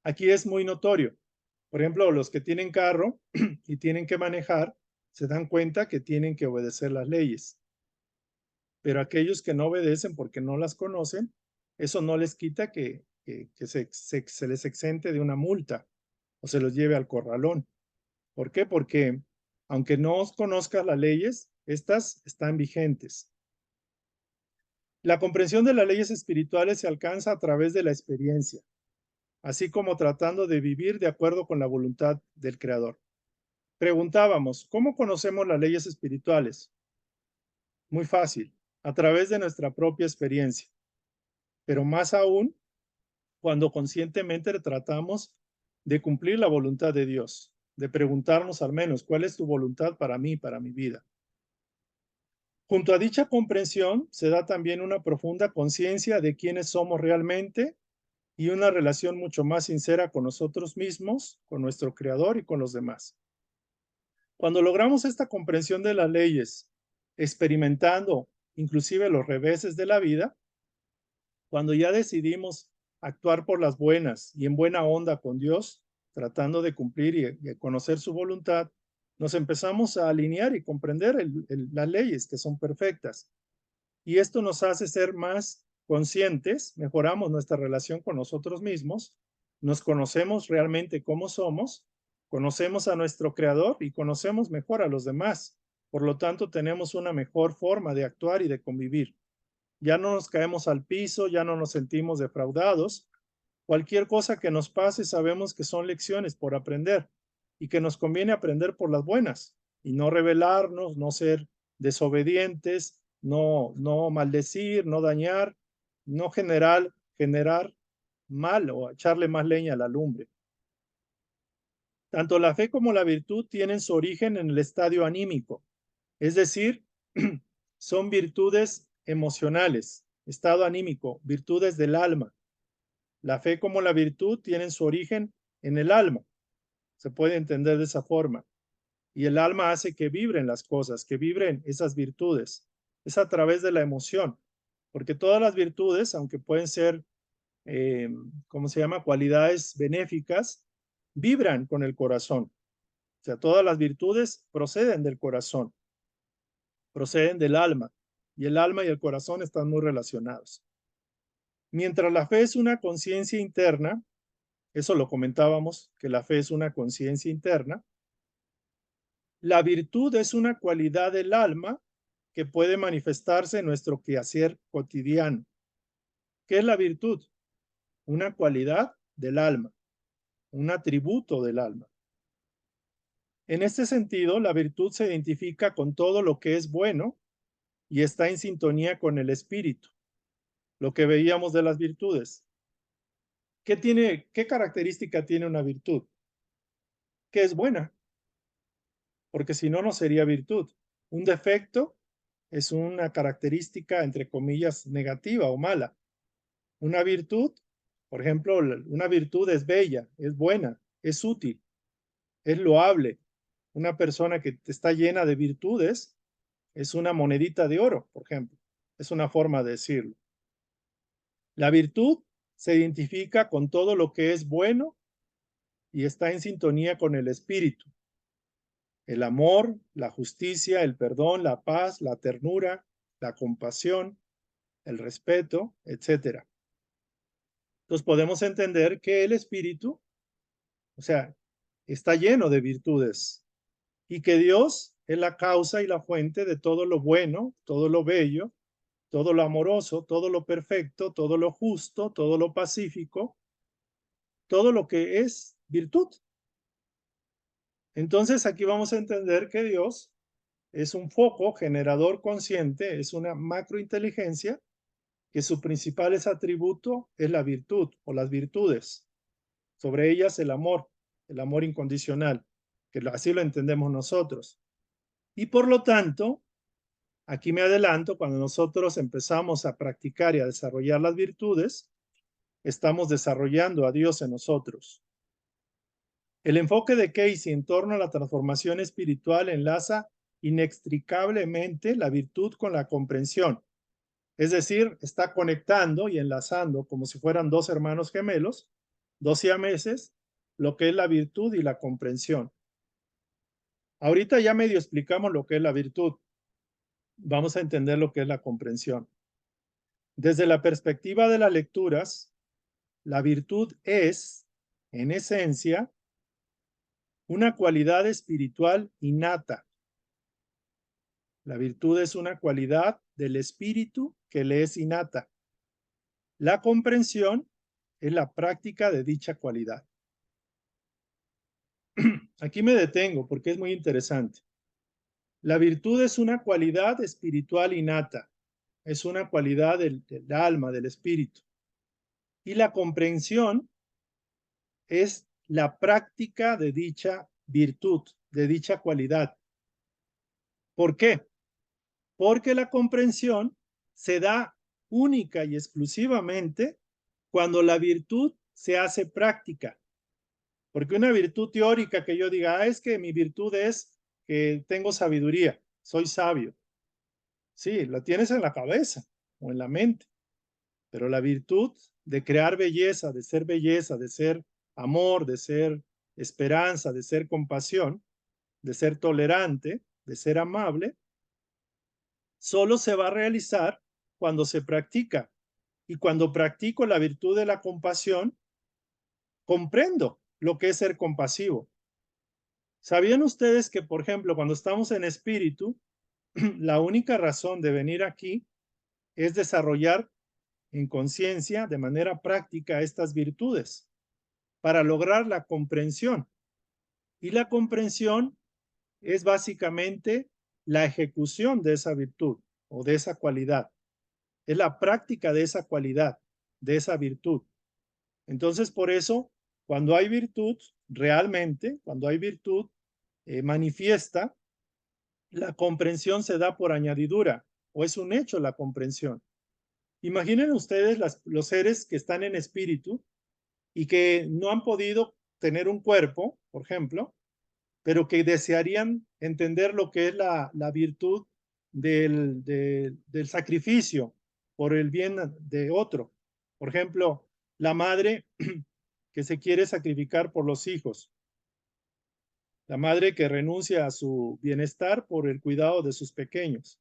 Aquí es muy notorio. Por ejemplo, los que tienen carro y tienen que manejar, se dan cuenta que tienen que obedecer las leyes. Pero aquellos que no obedecen porque no las conocen, eso no les quita que se les exente de una multa o se los lleve al corralón. ¿Por qué? Porque aunque no conozcas las leyes, estas están vigentes. La comprensión de las leyes espirituales se alcanza a través de la experiencia, así como tratando de vivir de acuerdo con la voluntad del Creador. Preguntábamos, ¿cómo conocemos las leyes espirituales? Muy fácil, a través de nuestra propia experiencia, pero más aún cuando conscientemente tratamos de cumplir la voluntad de Dios, de preguntarnos al menos, ¿cuál es tu voluntad para mí, para mi vida? Junto a dicha comprensión se da también una profunda conciencia de quiénes somos realmente y una relación mucho más sincera con nosotros mismos, con nuestro Creador y con los demás. Cuando logramos esta comprensión de las leyes, experimentando inclusive los reveses de la vida, cuando ya decidimos actuar por las buenas y en buena onda con Dios, tratando de cumplir y conocer su voluntad, nos empezamos a alinear y comprender las leyes que son perfectas. Y esto nos hace ser más conscientes, mejoramos nuestra relación con nosotros mismos, nos conocemos realmente cómo somos, conocemos a nuestro Creador y conocemos mejor a los demás. Por lo tanto, tenemos una mejor forma de actuar y de convivir. Ya no nos caemos al piso, ya no nos sentimos defraudados. Cualquier cosa que nos pase sabemos que son lecciones por aprender y que nos conviene aprender por las buenas y no rebelarnos, no ser desobedientes, no maldecir, no dañar, no generar mal o echarle más leña a la lumbre. Tanto la fe como la virtud tienen su origen en el estadio anímico, es decir, son virtudes emocionales, estado anímico, virtudes del alma. La fe como la virtud tienen su origen en el alma, se puede entender de esa forma. Y el alma hace que vibren las cosas, que vibren esas virtudes. Es a través de la emoción, porque todas las virtudes, aunque pueden ser, ¿cómo se llama?, cualidades benéficas, vibran con el corazón. O sea, todas las virtudes proceden del corazón, proceden del alma, y el alma y el corazón están muy relacionados. Mientras la fe es una conciencia interna, eso lo comentábamos, que la fe es una conciencia interna, la virtud es una cualidad del alma que puede manifestarse en nuestro quehacer cotidiano. ¿Qué es la virtud? Una cualidad del alma, un atributo del alma. En este sentido, la virtud se identifica con todo lo que es bueno y está en sintonía con el espíritu. Lo que veíamos de las virtudes. ¿Qué característica tiene una virtud? Que es buena, porque si no, no sería virtud. Un defecto es una característica, entre comillas, negativa o mala. Una virtud, por ejemplo, una virtud es bella, es buena, es útil, es loable. Una persona que está llena de virtudes es una monedita de oro, por ejemplo. Es una forma de decirlo. La virtud se identifica con todo lo que es bueno y está en sintonía con el espíritu. El amor, la justicia, el perdón, la paz, la ternura, la compasión, el respeto, etc. Entonces podemos entender que el espíritu, o sea, está lleno de virtudes y que Dios es la causa y la fuente de todo lo bueno, todo lo bello, todo lo amoroso, todo lo perfecto, todo lo justo, todo lo pacífico, todo lo que es virtud. Entonces aquí vamos a entender que Dios es un foco generador consciente, es una macrointeligencia que su principal atributo es la virtud o las virtudes. Sobre ellas el amor incondicional, que así lo entendemos nosotros. Y por lo tanto, aquí me adelanto, cuando nosotros empezamos a practicar y a desarrollar las virtudes, estamos desarrollando a Dios en nosotros. El enfoque de Casey en torno a la transformación espiritual enlaza inextricablemente la virtud con la comprensión. Es decir, está conectando y enlazando como si fueran dos hermanos gemelos, dos siameses, lo que es la virtud y la comprensión. Ahorita ya medio explicamos lo que es la virtud. Vamos a entender lo que es la comprensión. Desde la perspectiva de las lecturas, la virtud es, en esencia, una cualidad espiritual innata. La virtud es una cualidad del espíritu que le es innata. La comprensión es la práctica de dicha cualidad. Aquí me detengo porque es muy interesante. La virtud es una cualidad espiritual innata. Es una cualidad del alma, del espíritu. Y la comprensión es la práctica de dicha virtud, de dicha cualidad. ¿Por qué? Porque la comprensión se da única y exclusivamente cuando la virtud se hace práctica. Porque una virtud teórica que yo diga, es que mi virtud es que tengo sabiduría, soy sabio. Sí, la tienes en la cabeza o en la mente, pero la virtud de crear belleza, de ser amor, de ser esperanza, de ser compasión, de ser tolerante, de ser amable, solo se va a realizar cuando se practica. Y cuando practico la virtud de la compasión, comprendo lo que es ser compasivo. ¿Sabían ustedes que, por ejemplo, cuando estamos en espíritu, la única razón de venir aquí es desarrollar en conciencia de manera práctica estas virtudes para lograr la comprensión? Y la comprensión es básicamente la ejecución de esa virtud o de esa cualidad. Es la práctica de esa cualidad, de esa virtud. Entonces, por eso, cuando hay virtud, realmente, cuando hay virtud manifiesta, la comprensión se da por añadidura o es un hecho la comprensión. Imaginen ustedes los seres que están en espíritu y que no han podido tener un cuerpo, por ejemplo, pero que desearían entender lo que es la virtud del sacrificio por el bien de otro. Por ejemplo, la madre que se quiere sacrificar por los hijos, la madre que renuncia a su bienestar por el cuidado de sus pequeños.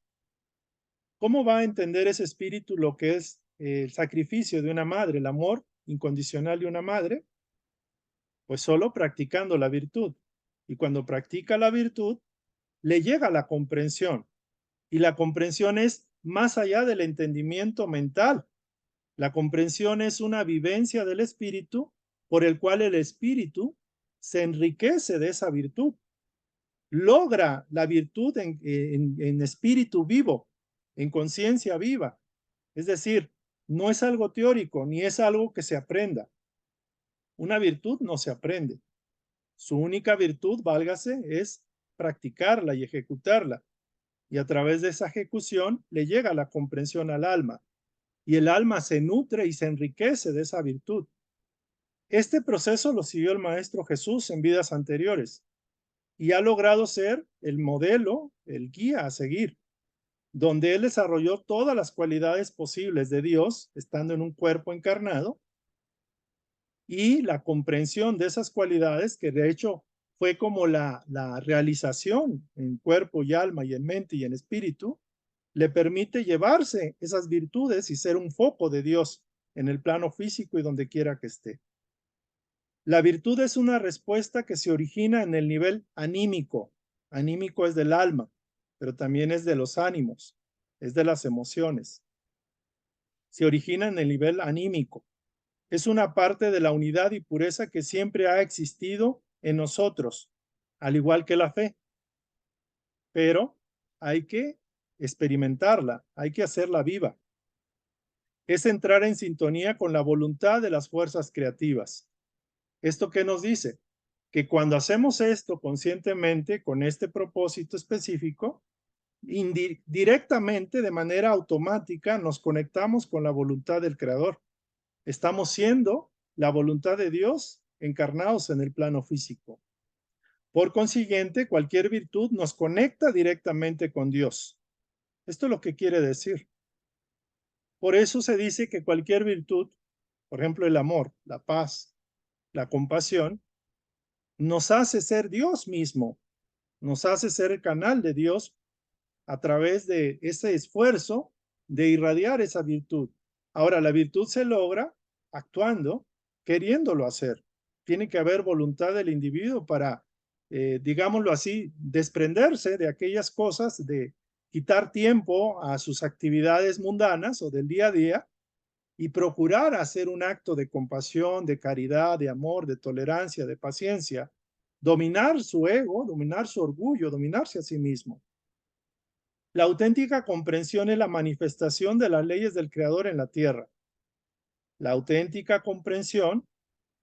¿Cómo va a entender ese espíritu lo que es el sacrificio de una madre, el amor incondicional de una madre? Pues solo practicando la virtud. Y cuando practica la virtud, le llega la comprensión. Y la comprensión es más allá del entendimiento mental. La comprensión es una vivencia del espíritu por el cual el espíritu se enriquece de esa virtud. Logra la virtud en espíritu vivo, en conciencia viva. Es decir, no es algo teórico ni es algo que se aprenda. Una virtud no se aprende. Su única virtud, válgase, es practicarla y ejecutarla. Y a través de esa ejecución le llega la comprensión al alma. Y el alma se nutre y se enriquece de esa virtud. Este proceso lo siguió el Maestro Jesús en vidas anteriores y ha logrado ser el modelo, el guía a seguir, donde él desarrolló todas las cualidades posibles de Dios, estando en un cuerpo encarnado, y la comprensión de esas cualidades, que de hecho fue como la realización en cuerpo y alma y en mente y en espíritu, le permite llevarse esas virtudes y ser un foco de Dios en el plano físico y donde quiera que esté. La virtud es una respuesta que se origina en el nivel anímico. Anímico es del alma, pero también es de los ánimos, es de las emociones. Se origina en el nivel anímico. Es una parte de la unidad y pureza que siempre ha existido en nosotros, al igual que la fe. Pero hay que experimentarla, hay que hacerla viva. Es entrar en sintonía con la voluntad de las fuerzas creativas. ¿Esto qué nos dice? Que cuando hacemos esto conscientemente, con este propósito específico, directamente, de manera automática, nos conectamos con la voluntad del Creador. Estamos siendo la voluntad de Dios encarnados en el plano físico. Por consiguiente, cualquier virtud nos conecta directamente con Dios. Esto es lo que quiere decir. Por eso se dice que cualquier virtud, por ejemplo, el amor, la paz, la compasión, nos hace ser Dios mismo, nos hace ser el canal de Dios a través de ese esfuerzo de irradiar esa virtud. Ahora, la virtud se logra actuando, queriéndolo hacer. Tiene que haber voluntad del individuo para, digámoslo así, desprenderse de aquellas cosas, de quitar tiempo a sus actividades mundanas o del día a día y procurar hacer un acto de compasión, de caridad, de amor, de tolerancia, de paciencia, dominar su ego, dominar su orgullo, dominarse a sí mismo. La auténtica comprensión es la manifestación de las leyes del Creador en la tierra. La auténtica comprensión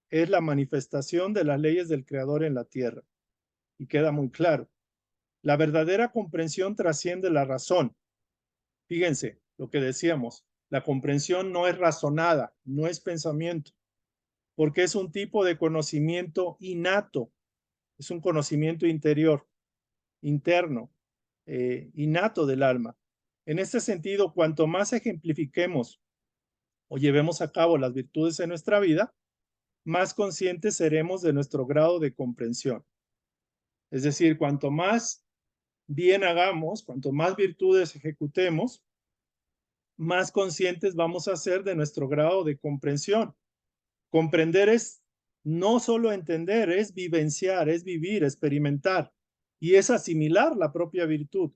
es la manifestación de las leyes del Creador en la tierra. Y queda muy claro. La verdadera comprensión trasciende la razón. Fíjense lo que decíamos. La comprensión no es razonada, no es pensamiento, porque es un tipo de conocimiento innato. Es un conocimiento interior, interno, innato del alma. En este sentido, cuanto más ejemplifiquemos o llevemos a cabo las virtudes en nuestra vida, más conscientes seremos de nuestro grado de comprensión. Es decir, cuanto más bien hagamos, cuanto más virtudes ejecutemos, más conscientes vamos a ser de nuestro grado de comprensión. Comprender es no solo entender, es vivenciar, es vivir, experimentar y es asimilar la propia virtud.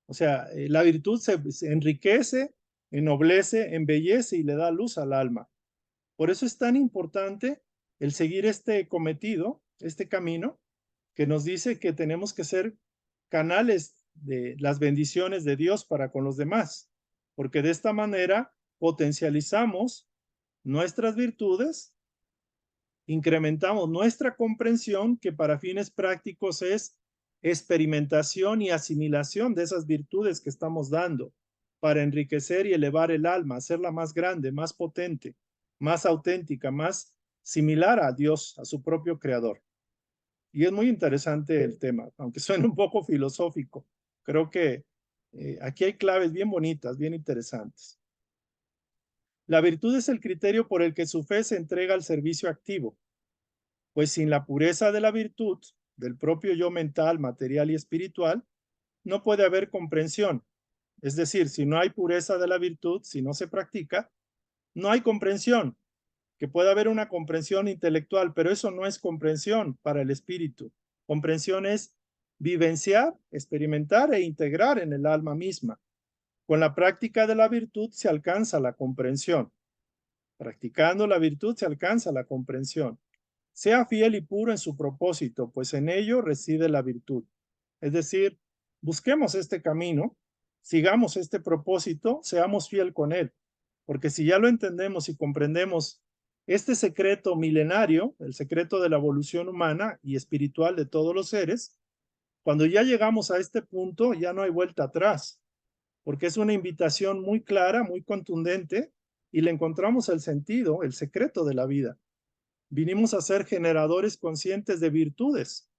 O sea, la virtud se enriquece, ennoblece, embellece y le da luz al alma. Por eso es tan importante el seguir este cometido, este camino, que nos dice que tenemos que ser canales de las bendiciones de Dios para con los demás, porque de esta manera potencializamos nuestras virtudes, incrementamos nuestra comprensión, que para fines prácticos es experimentación y asimilación de esas virtudes que estamos dando para enriquecer y elevar el alma, hacerla más grande, más potente, más auténtica, más similar a Dios, a su propio creador. Y es muy interesante el tema, aunque suene un poco filosófico. Creo que aquí hay claves bien bonitas, bien interesantes. La virtud es el criterio por el que su fe se entrega al servicio activo, pues sin la pureza de la virtud, del propio yo mental, material y espiritual, no puede haber comprensión. Es decir, si no hay pureza de la virtud, si no se practica, no hay comprensión. Que puede haber una comprensión intelectual, pero eso no es comprensión para el espíritu. Comprensión es vivenciar, experimentar e integrar en el alma misma. Con la práctica de la virtud se alcanza la comprensión. Practicando la virtud se alcanza la comprensión. Sea fiel y puro en su propósito, pues en ello reside la virtud. Es decir, busquemos este camino, sigamos este propósito, seamos fiel con él, porque si ya lo entendemos y comprendemos este secreto milenario, el secreto de la evolución humana y espiritual de todos los seres, cuando ya llegamos a este punto ya no hay vuelta atrás, porque es una invitación muy clara, muy contundente, y le encontramos el sentido, el secreto de la vida. Vinimos a ser generadores conscientes de virtudes.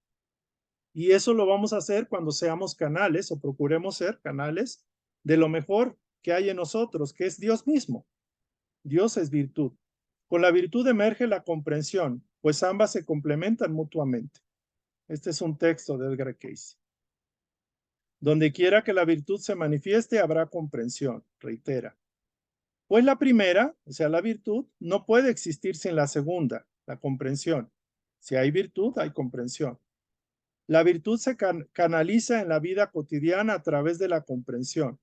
Y eso lo vamos a hacer cuando seamos canales o procuremos ser canales de lo mejor que hay en nosotros, que es Dios mismo. Dios es virtud. Con la virtud emerge la comprensión, pues ambas se complementan mutuamente. Este es un texto de Edgar Cayce. Donde quiera que la virtud se manifieste, habrá comprensión, reitera. Pues la primera, o sea, la virtud, no puede existir sin la segunda. la comprensión. Si hay virtud, hay comprensión. La virtud se canaliza en la vida cotidiana a través de la comprensión.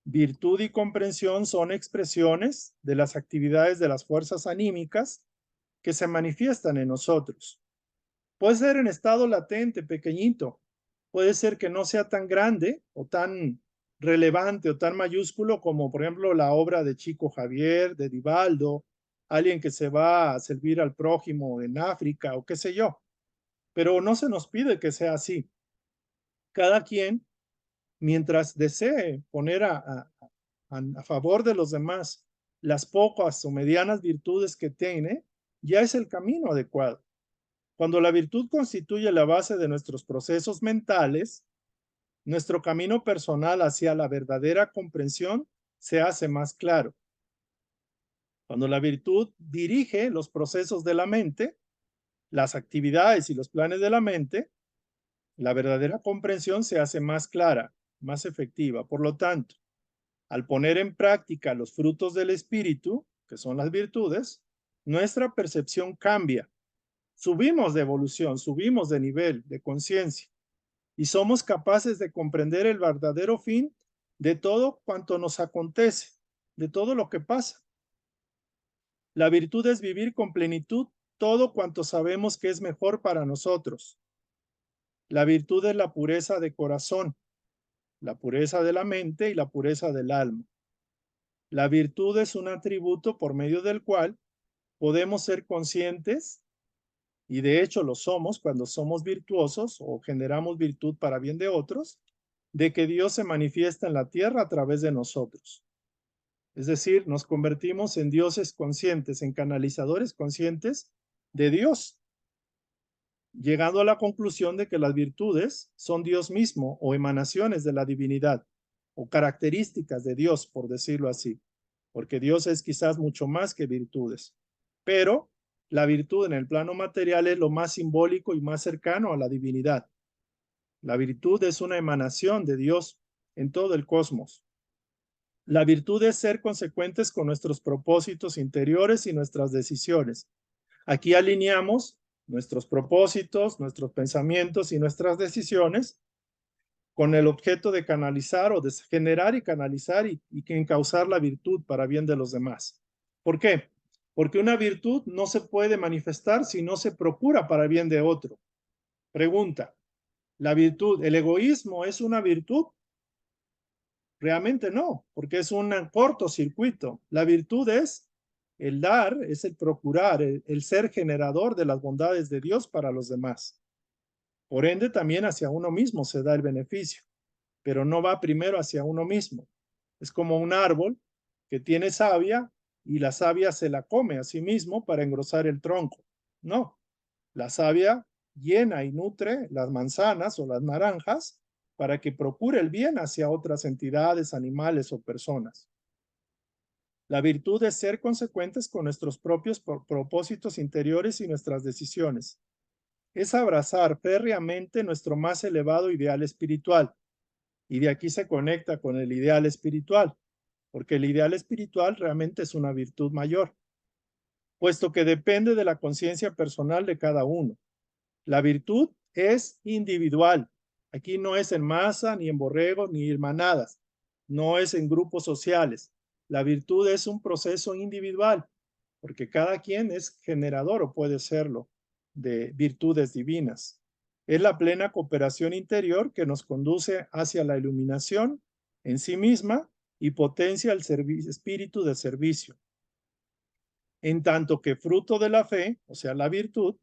Virtud y comprensión son expresiones de las actividades de las fuerzas anímicas que se manifiestan en nosotros. Puede ser en estado latente, pequeñito. Puede ser que no sea tan grande o tan relevante o tan mayúsculo como, por ejemplo, la obra de Chico Javier, de Divaldo, alguien que se va a servir al prójimo en África o qué sé yo. Pero no se nos pide que sea así. Cada quien, mientras desee poner a favor de los demás las pocas o medianas virtudes que tiene, ya es el camino adecuado. Cuando la virtud constituye la base de nuestros procesos mentales, nuestro camino personal hacia la verdadera comprensión se hace más claro. Cuando la virtud dirige los procesos de la mente, las actividades y los planes de la mente, la verdadera comprensión se hace más clara, más efectiva. Por lo tanto, al poner en práctica los frutos del espíritu, que son las virtudes, nuestra percepción cambia. Subimos de evolución, subimos de nivel, de conciencia, y somos capaces de comprender el verdadero fin de todo cuanto nos acontece, de todo lo que pasa. La virtud es vivir con plenitud todo cuanto sabemos que es mejor para nosotros. La virtud es la pureza de corazón, la pureza de la mente y la pureza del alma. La virtud es un atributo por medio del cual podemos ser conscientes, y de hecho lo somos cuando somos virtuosos o generamos virtud para bien de otros, de que Dios se manifiesta en la tierra a través de nosotros. Es decir, nos convertimos en dioses conscientes, en canalizadores conscientes de Dios, llegando a la conclusión de que las virtudes son Dios mismo o emanaciones de la divinidad o características de Dios, por decirlo así, porque Dios es quizás mucho más que virtudes, pero la virtud en el plano material es lo más simbólico y más cercano a la divinidad. La virtud es una emanación de Dios en todo el cosmos. La virtud es ser consecuentes con nuestros propósitos interiores y nuestras decisiones. Aquí alineamos nuestros propósitos, nuestros pensamientos y nuestras decisiones con el objeto de canalizar o de generar y canalizar y encauzar la virtud para bien de los demás. ¿Por qué? Porque una virtud no se puede manifestar si no se procura para bien de otro. Pregunta, ¿la virtud, el egoísmo es una virtud? Realmente no, porque es un cortocircuito. La virtud es el dar, es el procurar, el ser generador de las bondades de Dios para los demás. Por ende, también hacia uno mismo se da el beneficio, pero no va primero hacia uno mismo. Es como un árbol que tiene savia y la savia se la come a sí mismo para engrosar el tronco. No, la savia llena y nutre las manzanas o las naranjas para que procure el bien hacia otras entidades, animales o personas. La virtud es ser consecuentes con nuestros propios propósitos interiores y nuestras decisiones. Es abrazar férreamente nuestro más elevado ideal espiritual. Y de aquí se conecta con el ideal espiritual, porque el ideal espiritual realmente es una virtud mayor, puesto que depende de la conciencia personal de cada uno. La virtud es individual. Aquí no es en masa, ni en borregos, ni hermanadas. No es en grupos sociales. La virtud es un proceso individual, porque cada quien es generador o puede serlo de virtudes divinas. Es la plena cooperación interior que nos conduce hacia la iluminación en sí misma y potencia el espíritu de servicio. En tanto que fruto de la fe, o sea, la virtud,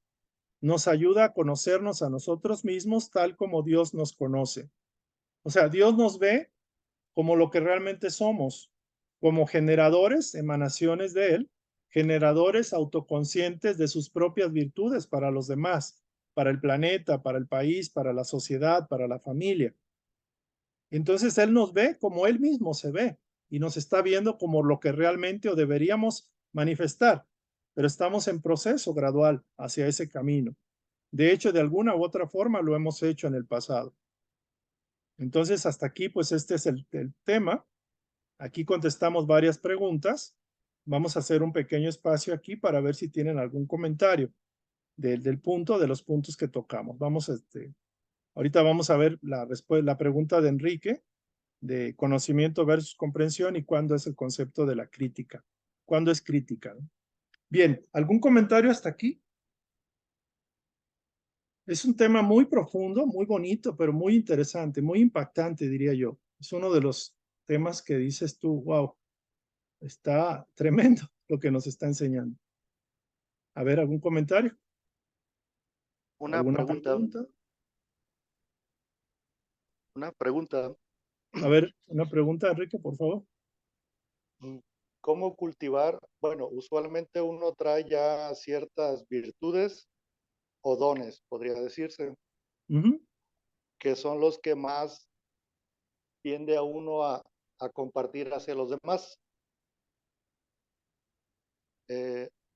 nos ayuda a conocernos a nosotros mismos tal como Dios nos conoce. O sea, Dios nos ve como lo que realmente somos, como generadores, emanaciones de Él, generadores autoconscientes de sus propias virtudes para los demás, para el planeta, para el país, para la sociedad, para la familia. Entonces Él nos ve como Él mismo se ve y nos está viendo como lo que realmente o deberíamos manifestar, pero estamos en proceso gradual hacia ese camino. De hecho, de alguna u otra forma lo hemos hecho en el pasado. Entonces, hasta aquí, pues este es el tema. Aquí contestamos varias preguntas vamos a hacer un pequeño espacio aquí para ver si tienen algún comentario del punto, de los puntos que tocamos. Vamos ahorita vamos a ver la pregunta de Enrique, de conocimiento versus comprensión y cuándo es el concepto de la crítica. ¿Cuándo es crítica? ¿No? Bien, ¿algún comentario hasta aquí? Es un tema muy profundo, muy bonito, pero muy interesante, muy impactante, diría yo. Es uno de los temas que dices tú, wow, está tremendo lo que nos está enseñando. A ver, ¿algún comentario? ¿Alguna pregunta? Una pregunta. A ver, una pregunta, Enrique, por favor. ¿Cómo cultivar? Bueno, usualmente uno trae ya ciertas virtudes o dones, podría decirse, que son los que más tiende a uno a compartir hacia los demás.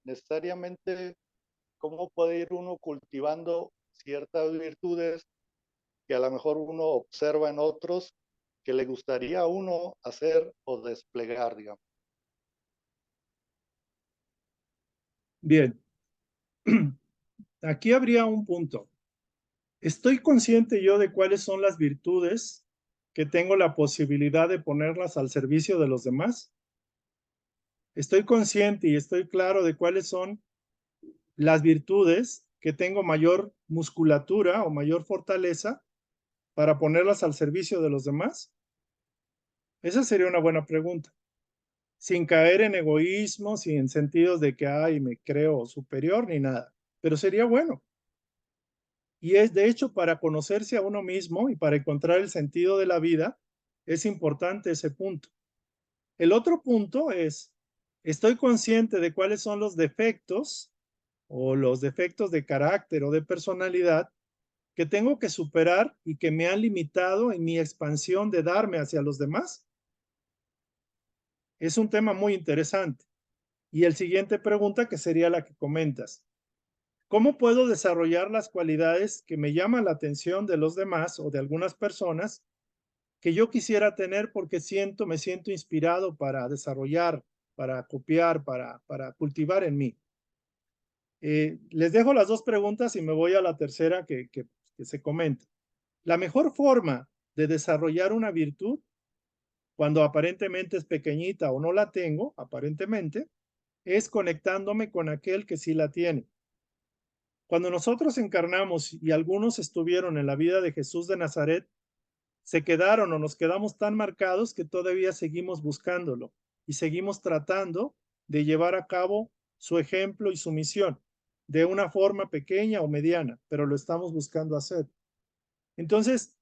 Necesariamente, ¿cómo puede ir uno cultivando ciertas virtudes que a lo mejor uno observa en otros que le gustaría a uno hacer o desplegar, digamos? Bien. Aquí habría un punto. ¿Estoy consciente yo de cuáles son las virtudes que tengo la posibilidad de ponerlas al servicio de los demás? ¿Estoy consciente y estoy claro de cuáles son las virtudes que tengo mayor musculatura o mayor fortaleza para ponerlas al servicio de los demás? Esa sería una buena pregunta. Sin caer en egoísmo, sin sentidos de que, ay, me creo superior ni nada. Pero sería bueno. Y es, de hecho, para conocerse a uno mismo y para encontrar el sentido de la vida, es importante ese punto. El otro punto es, estoy consciente de cuáles son los defectos o los defectos de carácter o de personalidad que tengo que superar y que me han limitado en mi expansión de darme hacia los demás. Es un tema muy interesante. Y el siguiente pregunta, que sería la que comentas. ¿Cómo puedo desarrollar las cualidades que me llaman la atención de los demás o de algunas personas que yo quisiera tener porque me siento inspirado para desarrollar, para copiar, para cultivar en mí? Les dejo las dos preguntas y me voy a la tercera que se comenta. La mejor forma de desarrollar una virtud, cuando aparentemente es pequeñita o no la tengo, aparentemente, es conectándome con aquel que sí la tiene. Cuando nosotros encarnamos y algunos estuvieron en la vida de Jesús de Nazaret, se quedaron o nos quedamos tan marcados que todavía seguimos buscándolo y seguimos tratando de llevar a cabo su ejemplo y su misión de una forma pequeña o mediana, pero lo estamos buscando hacer. Entonces,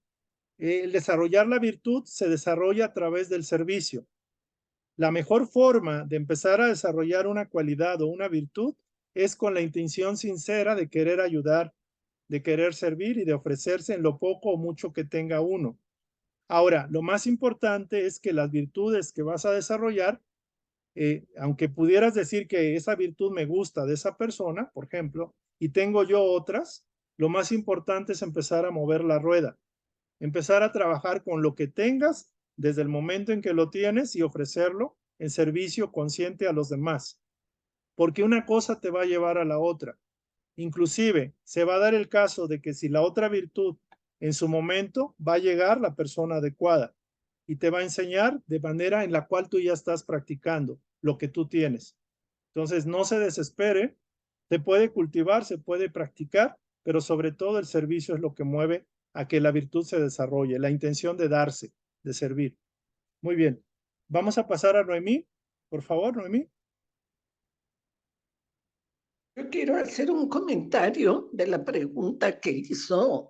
el desarrollar la virtud se desarrolla a través del servicio. La mejor forma de empezar a desarrollar una cualidad o una virtud es con la intención sincera de querer ayudar, de querer servir y de ofrecerse en lo poco o mucho que tenga uno. Ahora, lo más importante es que las virtudes que vas a desarrollar, aunque pudieras decir que esa virtud me gusta de esa persona, por ejemplo, y tengo yo otras, lo más importante es empezar a mover la rueda, empezar a trabajar con lo que tengas desde el momento en que lo tienes y ofrecerlo en servicio consciente a los demás, porque una cosa te va a llevar a la otra. Inclusive, se va a dar el caso de que si la otra virtud en su momento va a llegar la persona adecuada y te va a enseñar de manera en la cual tú ya estás practicando lo que tú tienes. Entonces, no se desespere, se puede cultivar, se puede practicar, pero sobre todo el servicio es lo que mueve a que la virtud se desarrolle, la intención de darse, de servir. Muy bien. Vamos a pasar a Noemí. Por favor, Noemí. Yo quiero hacer un comentario de la pregunta que hizo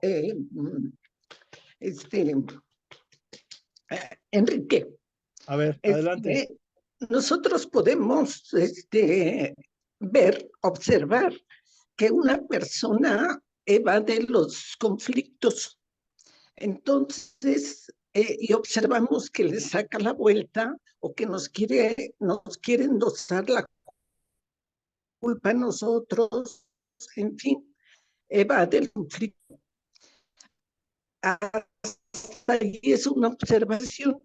Enrique. A ver, adelante. Nosotros podemos observar que una persona evade los conflictos. Entonces, y observamos que le saca la vuelta o que nos quiere endosar la culpa a nosotros, en fin, evade el conflicto. Hasta ahí es una observación.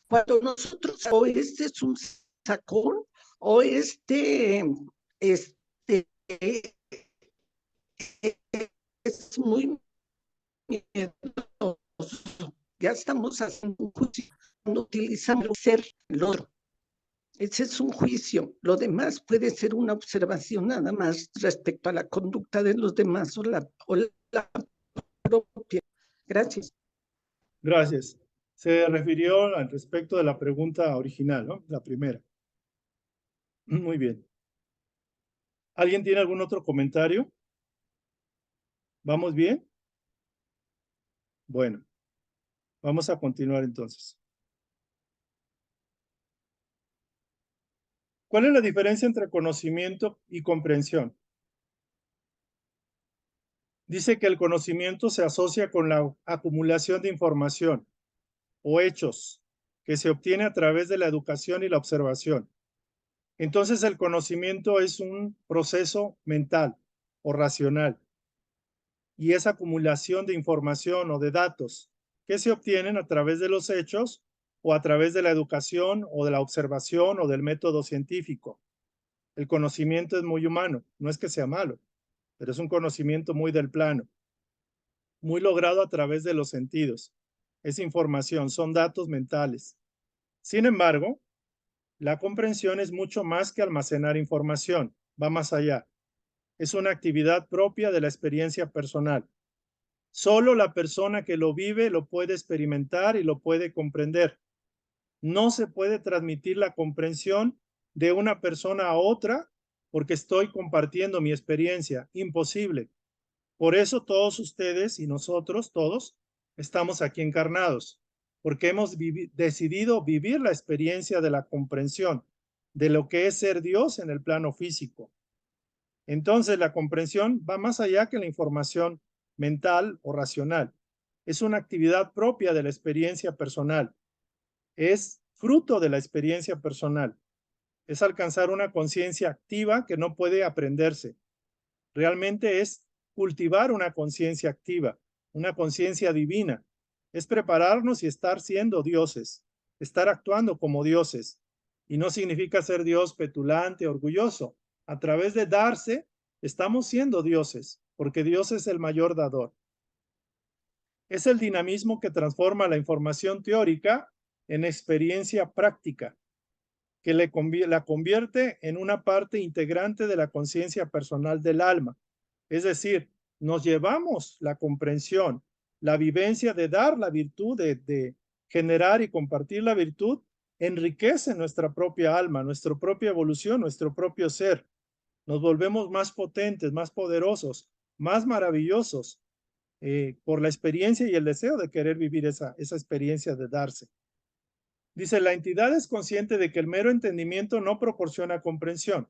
Cuando nosotros, o este es un sacón O es muy miedoso. Ya estamos haciendo un juicio cuando utilizamos el ser el otro. Ese es un juicio. Lo demás puede ser una observación nada más respecto a la conducta de los demás o la propia. Gracias. Gracias. Se refirió al respecto de la pregunta original, ¿no? La primera. Muy bien. ¿Alguien tiene algún otro comentario? ¿Vamos bien? Bueno, vamos a continuar entonces. ¿Cuál es la diferencia entre conocimiento y comprensión? Dice que el conocimiento se asocia con la acumulación de información o hechos que se obtiene a través de la educación y la observación. Entonces el conocimiento es un proceso mental o racional y es acumulación de información o de datos que se obtienen a través de los hechos o a través de la educación o de la observación o del método científico. El conocimiento es muy humano, no es que sea malo, pero es un conocimiento muy del plano, muy logrado a través de los sentidos. Es información, son datos mentales. Sin embargo, la comprensión es mucho más que almacenar información, va más allá. Es una actividad propia de la experiencia personal. Solo la persona que lo vive lo puede experimentar y lo puede comprender. No se puede transmitir la comprensión de una persona a otra porque estoy compartiendo mi experiencia. Imposible. Por eso todos ustedes y nosotros, todos, estamos aquí encarnados, porque hemos decidido vivir la experiencia de la comprensión de lo que es ser Dios en el plano físico. Entonces, la comprensión va más allá que la información mental o racional. Es una actividad propia de la experiencia personal. Es fruto de la experiencia personal. Es alcanzar una conciencia activa que no puede aprenderse. Realmente es cultivar una conciencia activa, una conciencia divina. Es prepararnos y estar siendo dioses, estar actuando como dioses. Y no significa ser Dios petulante, orgulloso. A través de darse, estamos siendo dioses, porque Dios es el mayor dador. Es el dinamismo que transforma la información teórica en experiencia práctica, que la convierte en una parte integrante de la conciencia personal del alma. Es decir, nos llevamos la comprensión, la vivencia de dar la virtud, de generar y compartir la virtud, enriquece nuestra propia alma, nuestra propia evolución, nuestro propio ser. Nos volvemos más potentes, más poderosos, más maravillosos por la experiencia y el deseo de querer vivir esa experiencia de darse. Dice, la entidad es consciente de que el mero entendimiento no proporciona comprensión.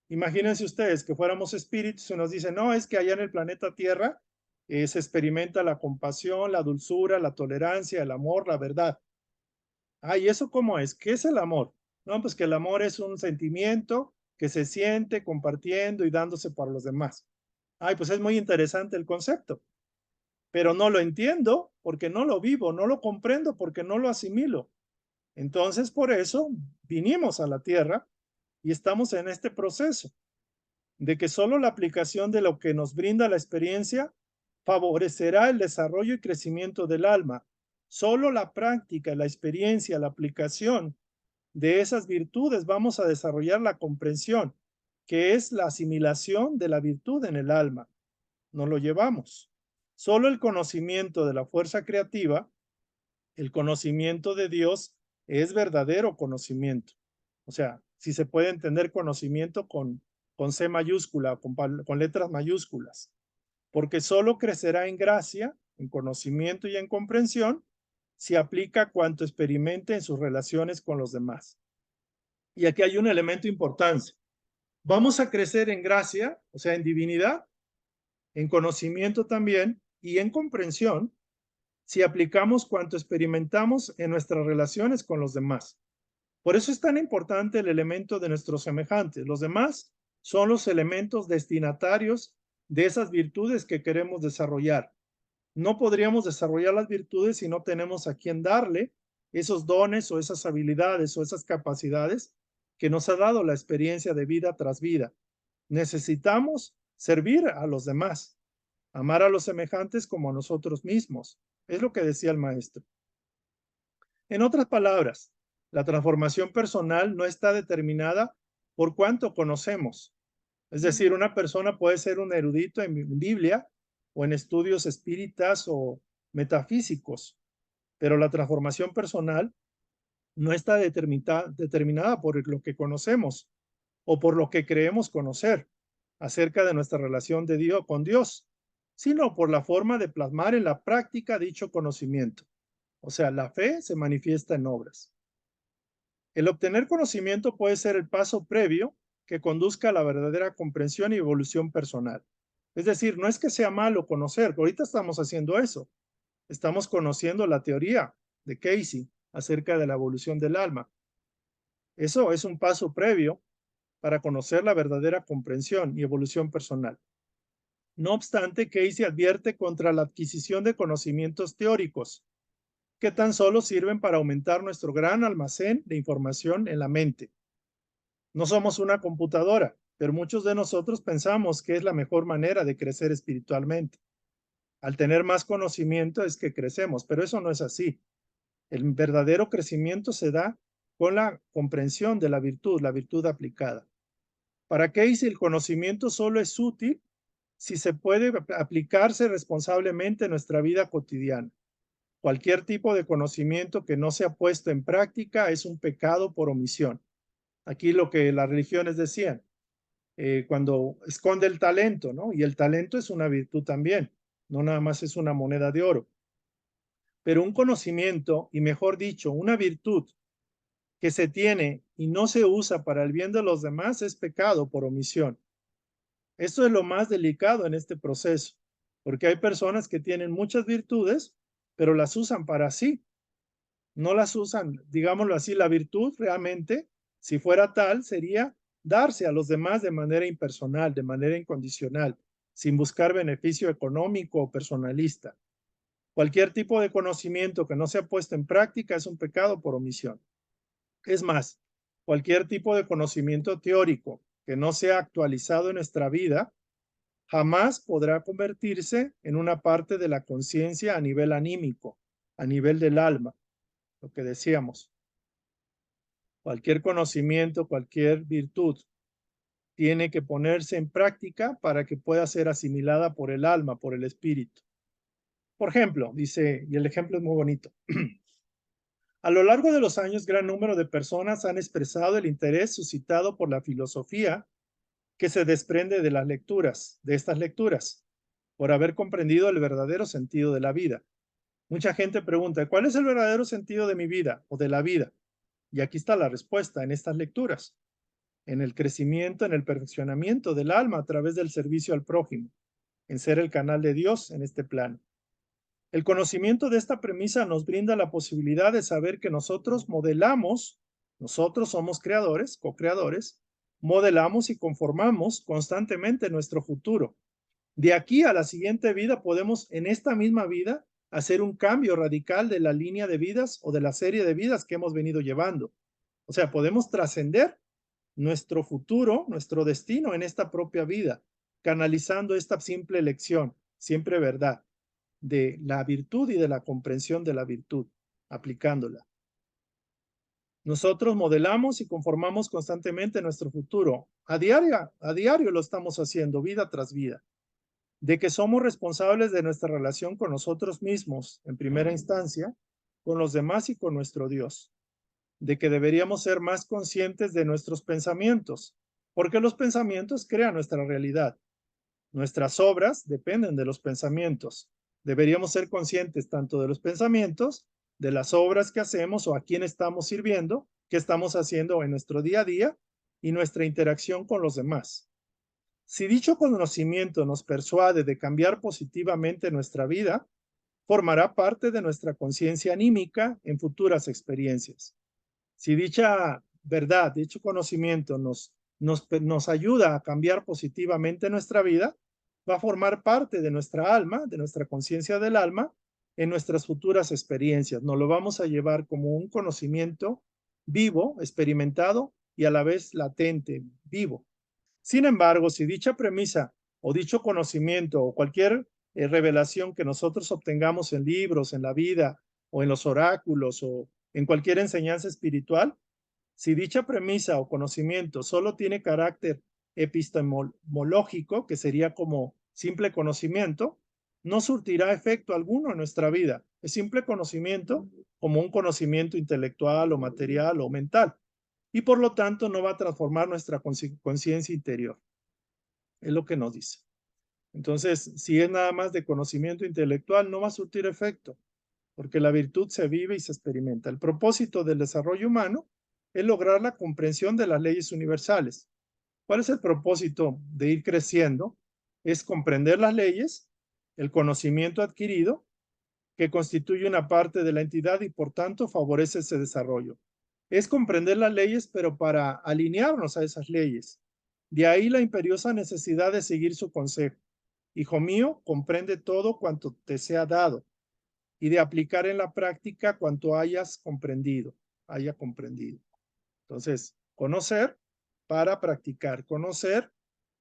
Imagínense ustedes que fuéramos espíritus y nos dicen, no, es que allá en el planeta Tierra se experimenta la compasión, la dulzura, la tolerancia, el amor, la verdad. ¿Y eso cómo es? ¿Qué es el amor? No, pues que el amor es un sentimiento que se siente compartiendo y dándose para los demás. Pues es muy interesante el concepto, pero no lo entiendo porque no lo vivo, no lo comprendo porque no lo asimilo. Entonces, por eso vinimos a la Tierra y estamos en este proceso de que solo la aplicación de lo que nos brinda la experiencia favorecerá el desarrollo y crecimiento del alma. Solo la práctica, la experiencia, la aplicación de esas virtudes vamos a desarrollar la comprensión, que es la asimilación de la virtud en el alma. Nos lo llevamos. Solo el conocimiento de la fuerza creativa, el conocimiento de Dios, es verdadero conocimiento. O sea, si se puede entender conocimiento con C mayúscula, con letras mayúsculas, porque solo crecerá en gracia, en conocimiento y en comprensión si aplica cuanto experimente en sus relaciones con los demás. Y aquí hay un elemento importante. Vamos a crecer en gracia, o sea, en divinidad, en conocimiento también y en comprensión si aplicamos cuanto experimentamos en nuestras relaciones con los demás. Por eso es tan importante el elemento de nuestros semejantes. Los demás son los elementos destinatarios de esas virtudes que queremos desarrollar. No podríamos desarrollar las virtudes si no tenemos a quien darle esos dones o esas habilidades o esas capacidades que nos ha dado la experiencia de vida tras vida. Necesitamos servir a los demás, amar a los semejantes como a nosotros mismos. Es lo que decía el maestro. En otras palabras, la transformación personal no está determinada por cuánto conocemos. Es decir, una persona puede ser un erudito en Biblia o en estudios espíritas o metafísicos, pero la transformación personal no está determinada por lo que conocemos o por lo que creemos conocer acerca de nuestra relación de Dios con Dios, sino por la forma de plasmar en la práctica dicho conocimiento. O sea, la fe se manifiesta en obras. El obtener conocimiento puede ser el paso previo que conduzca a la verdadera comprensión y evolución personal. Es decir, no es que sea malo conocer, ahorita estamos haciendo eso. Estamos conociendo la teoría de Casey acerca de la evolución del alma. Eso es un paso previo para conocer la verdadera comprensión y evolución personal. No obstante, Casey advierte contra la adquisición de conocimientos teóricos, que tan solo sirven para aumentar nuestro gran almacén de información en la mente. No somos una computadora, pero muchos de nosotros pensamos que es la mejor manera de crecer espiritualmente. Al tener más conocimiento es que crecemos, pero eso no es así. El verdadero crecimiento se da con la comprensión de la virtud aplicada. Para Casey, el conocimiento solo es útil si se puede aplicarse responsablemente en nuestra vida cotidiana. Cualquier tipo de conocimiento que no sea puesto en práctica es un pecado por omisión. Aquí lo que las religiones decían, cuando esconde el talento, ¿no? Y el talento es una virtud también, no nada más es una moneda de oro. Pero un conocimiento, y mejor dicho, una virtud que se tiene y no se usa para el bien de los demás es pecado por omisión. Esto es lo más delicado en este proceso, porque hay personas que tienen muchas virtudes, pero las usan para sí. No las usan, digámoslo así, la virtud realmente, si fuera tal, sería darse a los demás de manera impersonal, de manera incondicional, sin buscar beneficio económico o personalista. Cualquier tipo de conocimiento que no sea puesto en práctica es un pecado por omisión. Es más, cualquier tipo de conocimiento teórico que no sea actualizado en nuestra vida jamás podrá convertirse en una parte de la conciencia a nivel anímico, a nivel del alma, lo que decíamos. Cualquier conocimiento, cualquier virtud tiene que ponerse en práctica para que pueda ser asimilada por el alma, por el espíritu. Por ejemplo, dice, y el ejemplo es muy bonito. A lo largo de los años, gran número de personas han expresado el interés suscitado por la filosofía que se desprende de las lecturas, de estas lecturas, por haber comprendido el verdadero sentido de la vida. Mucha gente pregunta, ¿cuál es el verdadero sentido de mi vida o de la vida? Y aquí está la respuesta en estas lecturas. En el crecimiento, en el perfeccionamiento del alma a través del servicio al prójimo, en ser el canal de Dios en este plano. El conocimiento de esta premisa nos brinda la posibilidad de saber que nosotros modelamos, nosotros somos creadores, co-creadores, modelamos y conformamos constantemente nuestro futuro. De aquí a la siguiente vida podemos en esta misma vida hacer un cambio radical de la línea de vidas o de la serie de vidas que hemos venido llevando. O sea, podemos trascender nuestro futuro, nuestro destino en esta propia vida, canalizando esta simple elección, siempre verdad, de la virtud y de la comprensión de la virtud, aplicándola. Nosotros modelamos y conformamos constantemente nuestro futuro. A diario lo estamos haciendo, vida tras vida. De que somos responsables de nuestra relación con nosotros mismos, en primera instancia, con los demás y con nuestro Dios. De que deberíamos ser más conscientes de nuestros pensamientos, porque los pensamientos crean nuestra realidad. Nuestras obras dependen de los pensamientos. Deberíamos ser conscientes tanto de los pensamientos, de las obras que hacemos o a quién estamos sirviendo, qué estamos haciendo en nuestro día a día y nuestra interacción con los demás. Si dicho conocimiento nos persuade de cambiar positivamente nuestra vida, formará parte de nuestra conciencia anímica en futuras experiencias. Si dicha verdad, dicho conocimiento nos ayuda a cambiar positivamente nuestra vida, va a formar parte de nuestra alma, de nuestra conciencia del alma, en nuestras futuras experiencias. Nos lo vamos a llevar como un conocimiento vivo, experimentado y a la vez latente, vivo. Sin embargo, si dicha premisa o dicho conocimiento o cualquier revelación que nosotros obtengamos en libros, en la vida o en los oráculos o en cualquier enseñanza espiritual, si dicha premisa o conocimiento solo tiene carácter epistemológico, que sería como simple conocimiento, no surtirá efecto alguno en nuestra vida. Es simple conocimiento como un conocimiento intelectual o material o mental, y por lo tanto no va a transformar nuestra conciencia interior. Es lo que nos dice. Entonces, si es nada más de conocimiento intelectual, no va a surtir efecto, porque la virtud se vive y se experimenta. El propósito del desarrollo humano es lograr la comprensión de las leyes universales. ¿Cuál es el propósito de ir creciendo? Es comprender las leyes, el conocimiento adquirido, que constituye una parte de la entidad y por tanto favorece ese desarrollo. Es comprender las leyes, pero para alinearnos a esas leyes. De ahí la imperiosa necesidad de seguir su consejo. Hijo mío, comprende todo cuanto te sea dado y de aplicar en la práctica cuanto haya comprendido. Entonces, conocer para practicar, conocer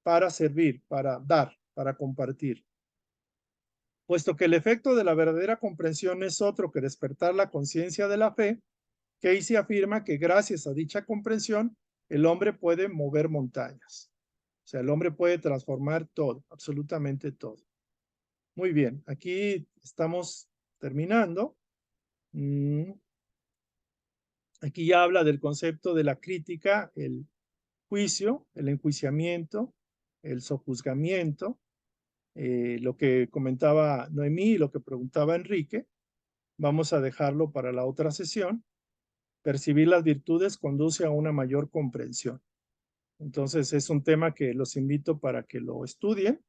para servir, para dar, para compartir. Puesto que el efecto de la verdadera comprensión es otro que despertar la conciencia de la fe, Casey afirma que gracias a dicha comprensión, el hombre puede mover montañas. O sea, el hombre puede transformar todo, absolutamente todo. Muy bien, aquí estamos terminando. Aquí ya habla del concepto de la crítica, el juicio, el enjuiciamiento, el sojuzgamiento, lo que comentaba Noemí y lo que preguntaba Enrique. Vamos a dejarlo para la otra sesión. Percibir las virtudes conduce a una mayor comprensión. Entonces es un tema que los invito para que lo estudien.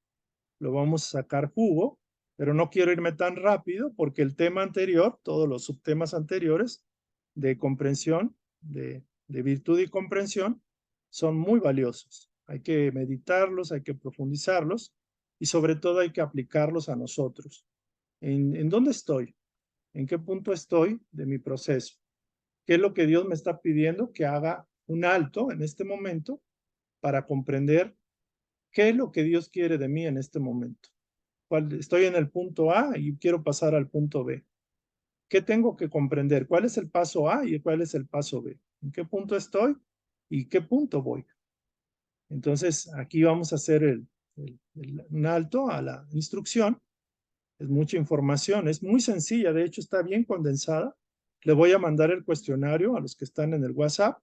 Lo vamos a sacar jugo, pero no quiero irme tan rápido porque el tema anterior, todos los subtemas anteriores de comprensión, de virtud y comprensión, son muy valiosos. Hay que meditarlos, hay que profundizarlos y sobre todo hay que aplicarlos a nosotros. ¿En dónde estoy? ¿En qué punto estoy de mi proceso? ¿Qué es lo que Dios me está pidiendo? Que haga un alto en este momento para comprender qué es lo que Dios quiere de mí en este momento. Estoy en el punto A y quiero pasar al punto B. ¿Qué tengo que comprender? ¿Cuál es el paso A y cuál es el paso B? ¿En qué punto estoy y qué punto voy? Entonces, aquí vamos a hacer un alto a la instrucción. Es mucha información, es muy sencilla, de hecho está bien condensada. Le voy a mandar el cuestionario a los que están en el WhatsApp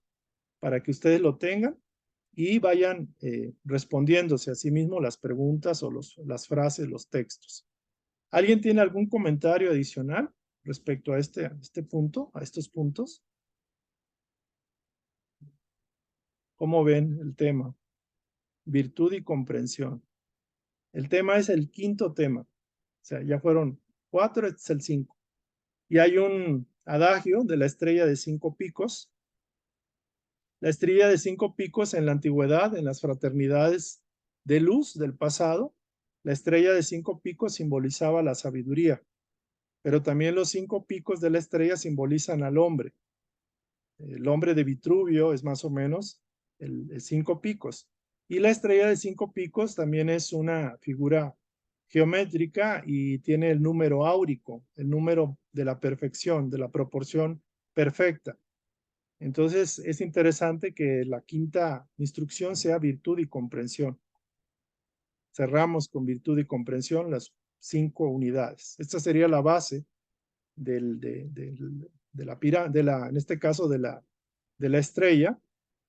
para que ustedes lo tengan y vayan respondiéndose a sí mismo las preguntas o las frases, los textos. ¿Alguien tiene algún comentario adicional respecto a este punto, a estos puntos? ¿Cómo ven el tema? Virtud y comprensión. El tema es el quinto tema. O sea, ya fueron 4, este es el 5. Y hay un adagio de la estrella de 5 picos. La estrella de 5 picos en la antigüedad, en las fraternidades de luz del pasado, la estrella de 5 picos simbolizaba la sabiduría, pero también los 5 picos de la estrella simbolizan al hombre. El hombre de Vitruvio es más o menos el 5 picos. Y la estrella de 5 picos también es una figura geométrica y tiene el número áurico, el número de la perfección, de la proporción perfecta. Entonces es interesante que la quinta instrucción sea virtud y comprensión. Cerramos con virtud y comprensión las 5 unidades. Esta sería la base de la pirámide, en este caso de la estrella,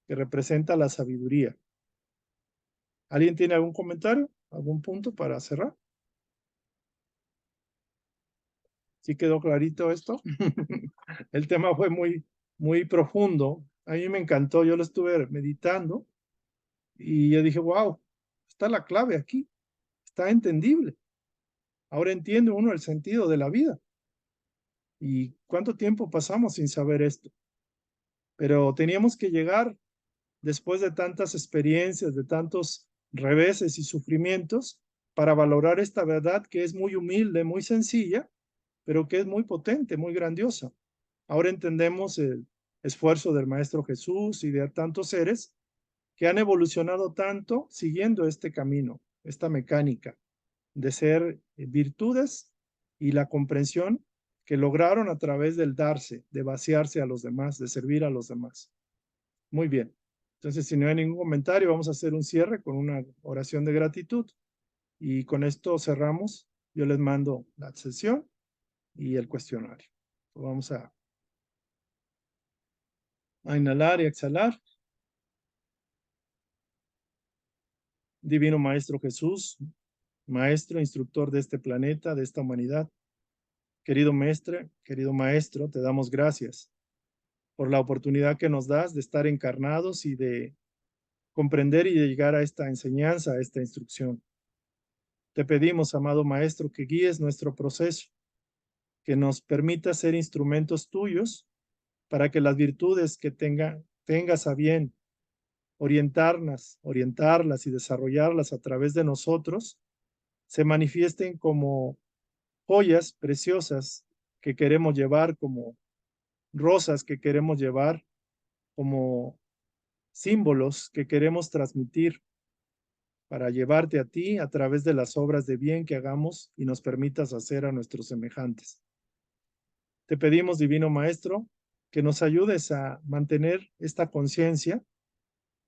que representa la sabiduría. ¿Alguien tiene algún comentario? ¿Algún punto para cerrar? ¿Sí quedó clarito esto? El tema fue muy profundo. A mí me encantó, yo lo estuve meditando y yo dije, wow, está la clave aquí, está entendible. Ahora entiende uno el sentido de la vida. ¿Y cuánto tiempo pasamos sin saber esto? Pero teníamos que llegar después de tantas experiencias, de tantos reveses y sufrimientos, para valorar esta verdad que es muy humilde, muy sencilla, pero que es muy potente, muy grandiosa. Ahora entendemos esfuerzo del Maestro Jesús y de tantos seres que han evolucionado tanto siguiendo este camino, esta mecánica de ser virtudes y la comprensión que lograron a través del darse, de vaciarse a los demás, de servir a los demás. Muy bien. Entonces, si no hay ningún comentario, vamos a hacer un cierre con una oración de gratitud. Y con esto cerramos. Yo les mando la sesión y el cuestionario. Vamos a inhalar y exhalar. Divino Maestro Jesús, Maestro, instructor de este planeta, de esta humanidad. Querido Maestro, te damos gracias por la oportunidad que nos das de estar encarnados y de comprender y de llegar a esta enseñanza, a esta instrucción. Te pedimos, amado Maestro, que guíes nuestro proceso, que nos permita ser instrumentos tuyos para que las virtudes que tengas a bien orientarlas y desarrollarlas a través de nosotros, se manifiesten como joyas preciosas que queremos llevar, como rosas que queremos llevar, como símbolos que queremos transmitir para llevarte a ti a través de las obras de bien que hagamos y nos permitas hacer a nuestros semejantes. Te pedimos, Divino Maestro, que nos ayudes a mantener esta conciencia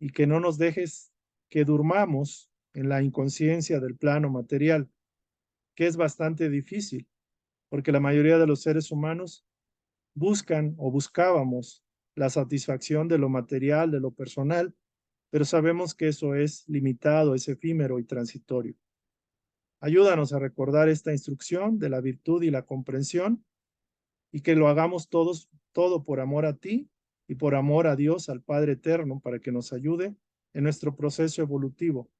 y que no nos dejes que durmamos en la inconsciencia del plano material, que es bastante difícil, porque la mayoría de los seres humanos buscan o buscábamos la satisfacción de lo material, de lo personal, pero sabemos que eso es limitado, es efímero y transitorio. Ayúdanos a recordar esta instrucción de la virtud y la comprensión y que lo hagamos todo por amor a ti y por amor a Dios, al Padre Eterno, para que nos ayude en nuestro proceso evolutivo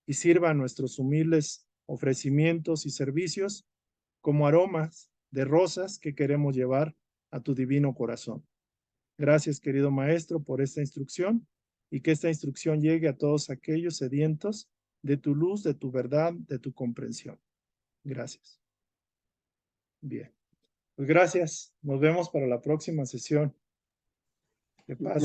y sirva a nuestros humildes ofrecimientos y servicios como aromas de rosas que queremos llevar a tu divino corazón. Gracias, querido Maestro, por esta instrucción y que esta instrucción llegue a todos aquellos sedientos de tu luz, de tu verdad, de tu comprensión. Gracias. Bien. Pues gracias. Nos vemos para la próxima sesión. Que pasen.